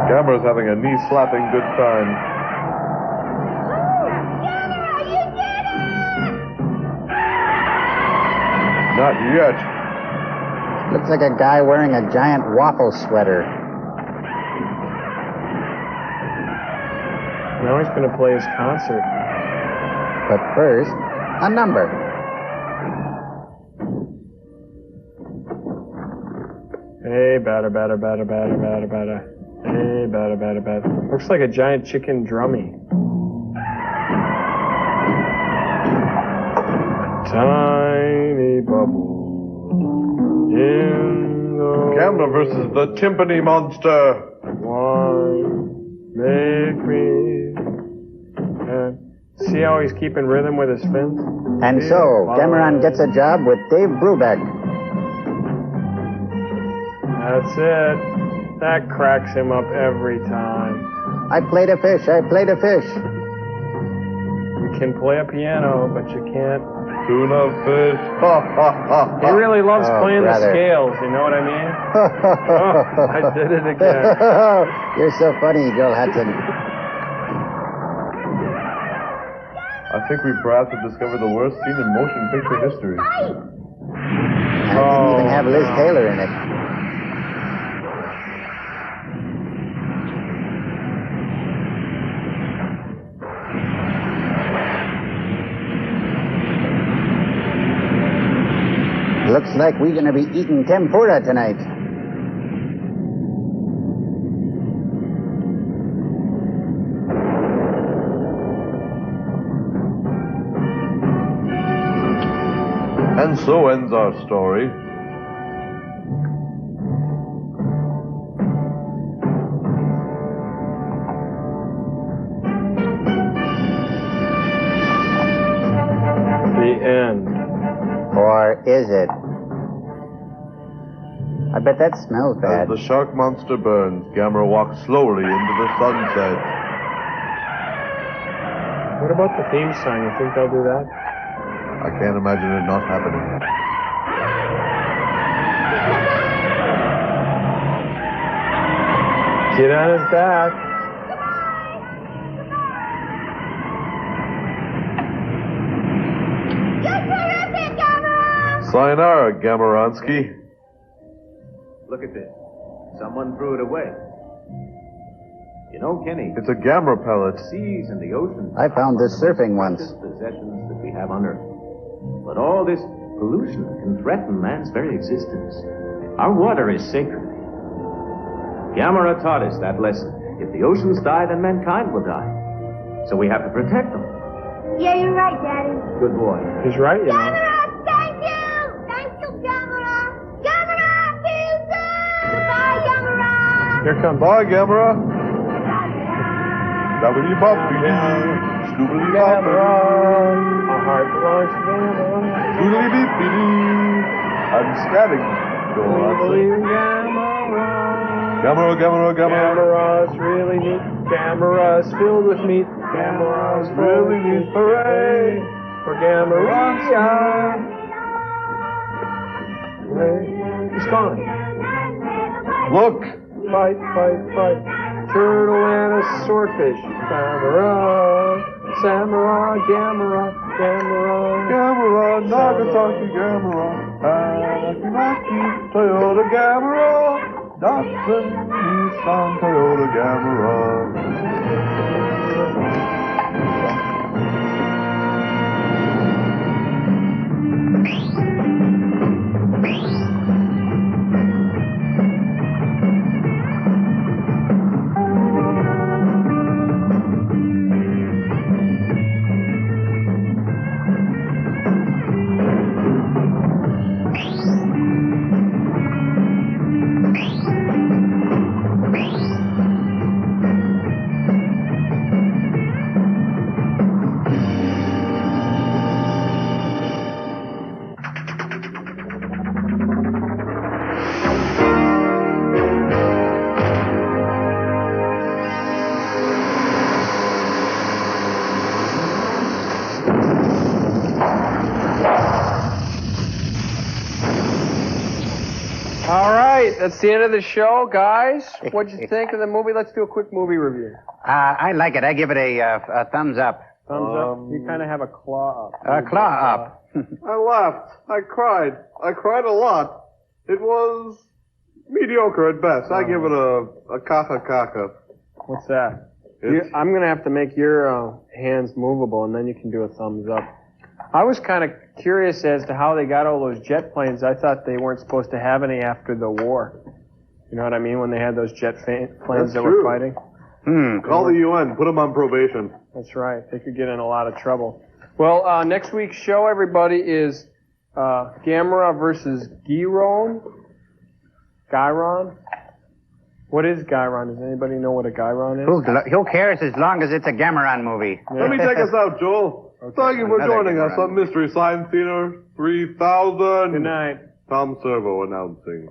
Gamera's having a knee-slapping good time. Not yet. Looks like a guy wearing a giant waffle sweater. Now he's going to play his concert. But first, a number. Hey, batter, batter, batter, batter, batter, batter. Hey, batter, batter, batter. Looks like a giant chicken drummy. Tiny bubble in the... Gamera versus the timpani monster. One, make me... see how he's keeping rhythm with his fins? And so, Cameron gets a job with Dave Brubeck. That's it. That cracks him up every time. I played a fish. I played a fish. You can play a piano, but you can't... Tuna fish. Ha, ha, ha, ha. He really loves playing brother. the scales, you know what I mean? I did it again. You're so funny, Joel Hudson. I think we perhaps have discovered the worst scene in motion picture history. I didn't even have Liz Taylor in it. Looks like we're going to be eating tempura tonight. And so ends our story. The end. Or is it? I bet that smells bad. As the shark monster burns, Gamera walks slowly into the sunset. What about the theme song? You think they'll do that? I can't imagine it not happening. Get on his back. Sayonara, Gameransky. Look at this. Someone threw it away. You know, Kenny, It's a Gamera pellet. seas and the ocean I found this surfing once. possessions that we have on Earth. But all this pollution can threaten man's very existence. Our water is sacred. Gamera taught us that lesson. If the oceans die, then mankind will die. So we have to protect them. Yeah, you're right, Daddy. Good boy. He's right, you know. Gamera, thank you! Thank you, Gamera! Gamera, see you soon! Goodbye, Gamera! Here comes... Bye, Gamera. Doobly-boppity-doo. Scoobly-boppity. Our heart belongs to Gamera. Doodly-beepity-doo. I'm scatting. Gamera. Gamera, Gamera, Gamera. Gamera's really neat. Gamera's filled with meat. Gamera's really needs parade for Gamera. He's gone. Look! Fight, fight, fight. Turtle and a swordfish. Gamera, Samurai, Gamera, Gamera. Gamera, Nagasaki, Gamera. Nagasaki, Toyota, Gamera. Datsun, Nissan, Toyota, Gamera. That's the end of the show, guys. What'd you think of the movie? Let's do a quick movie review. I like it. I give it a thumbs up. Thumbs up. You kind of have a claw up. A claw up. I laughed. I cried. I cried a lot. It was mediocre at best. I give it a kaka. What's that? I'm going to have to make your hands movable, and then you can do a thumbs up. I was kind of curious as to how they got all those jet planes. I thought they weren't supposed to have any after the war. You know what I mean? When they had those jet planes that were fighting. Call the UN. Put them on probation. That's right. They could get in a lot of trouble. Well, next week's show, everybody, is Gamera versus Gyron. Gyron? What is Gyron? Does anybody know what a Gyron is? Who cares as long as it's a Gameron movie? Let me take us out, Joel. Okay. Thank you for joining us on Mystery Science Theater 3000. Good night. Tom Servo announcing.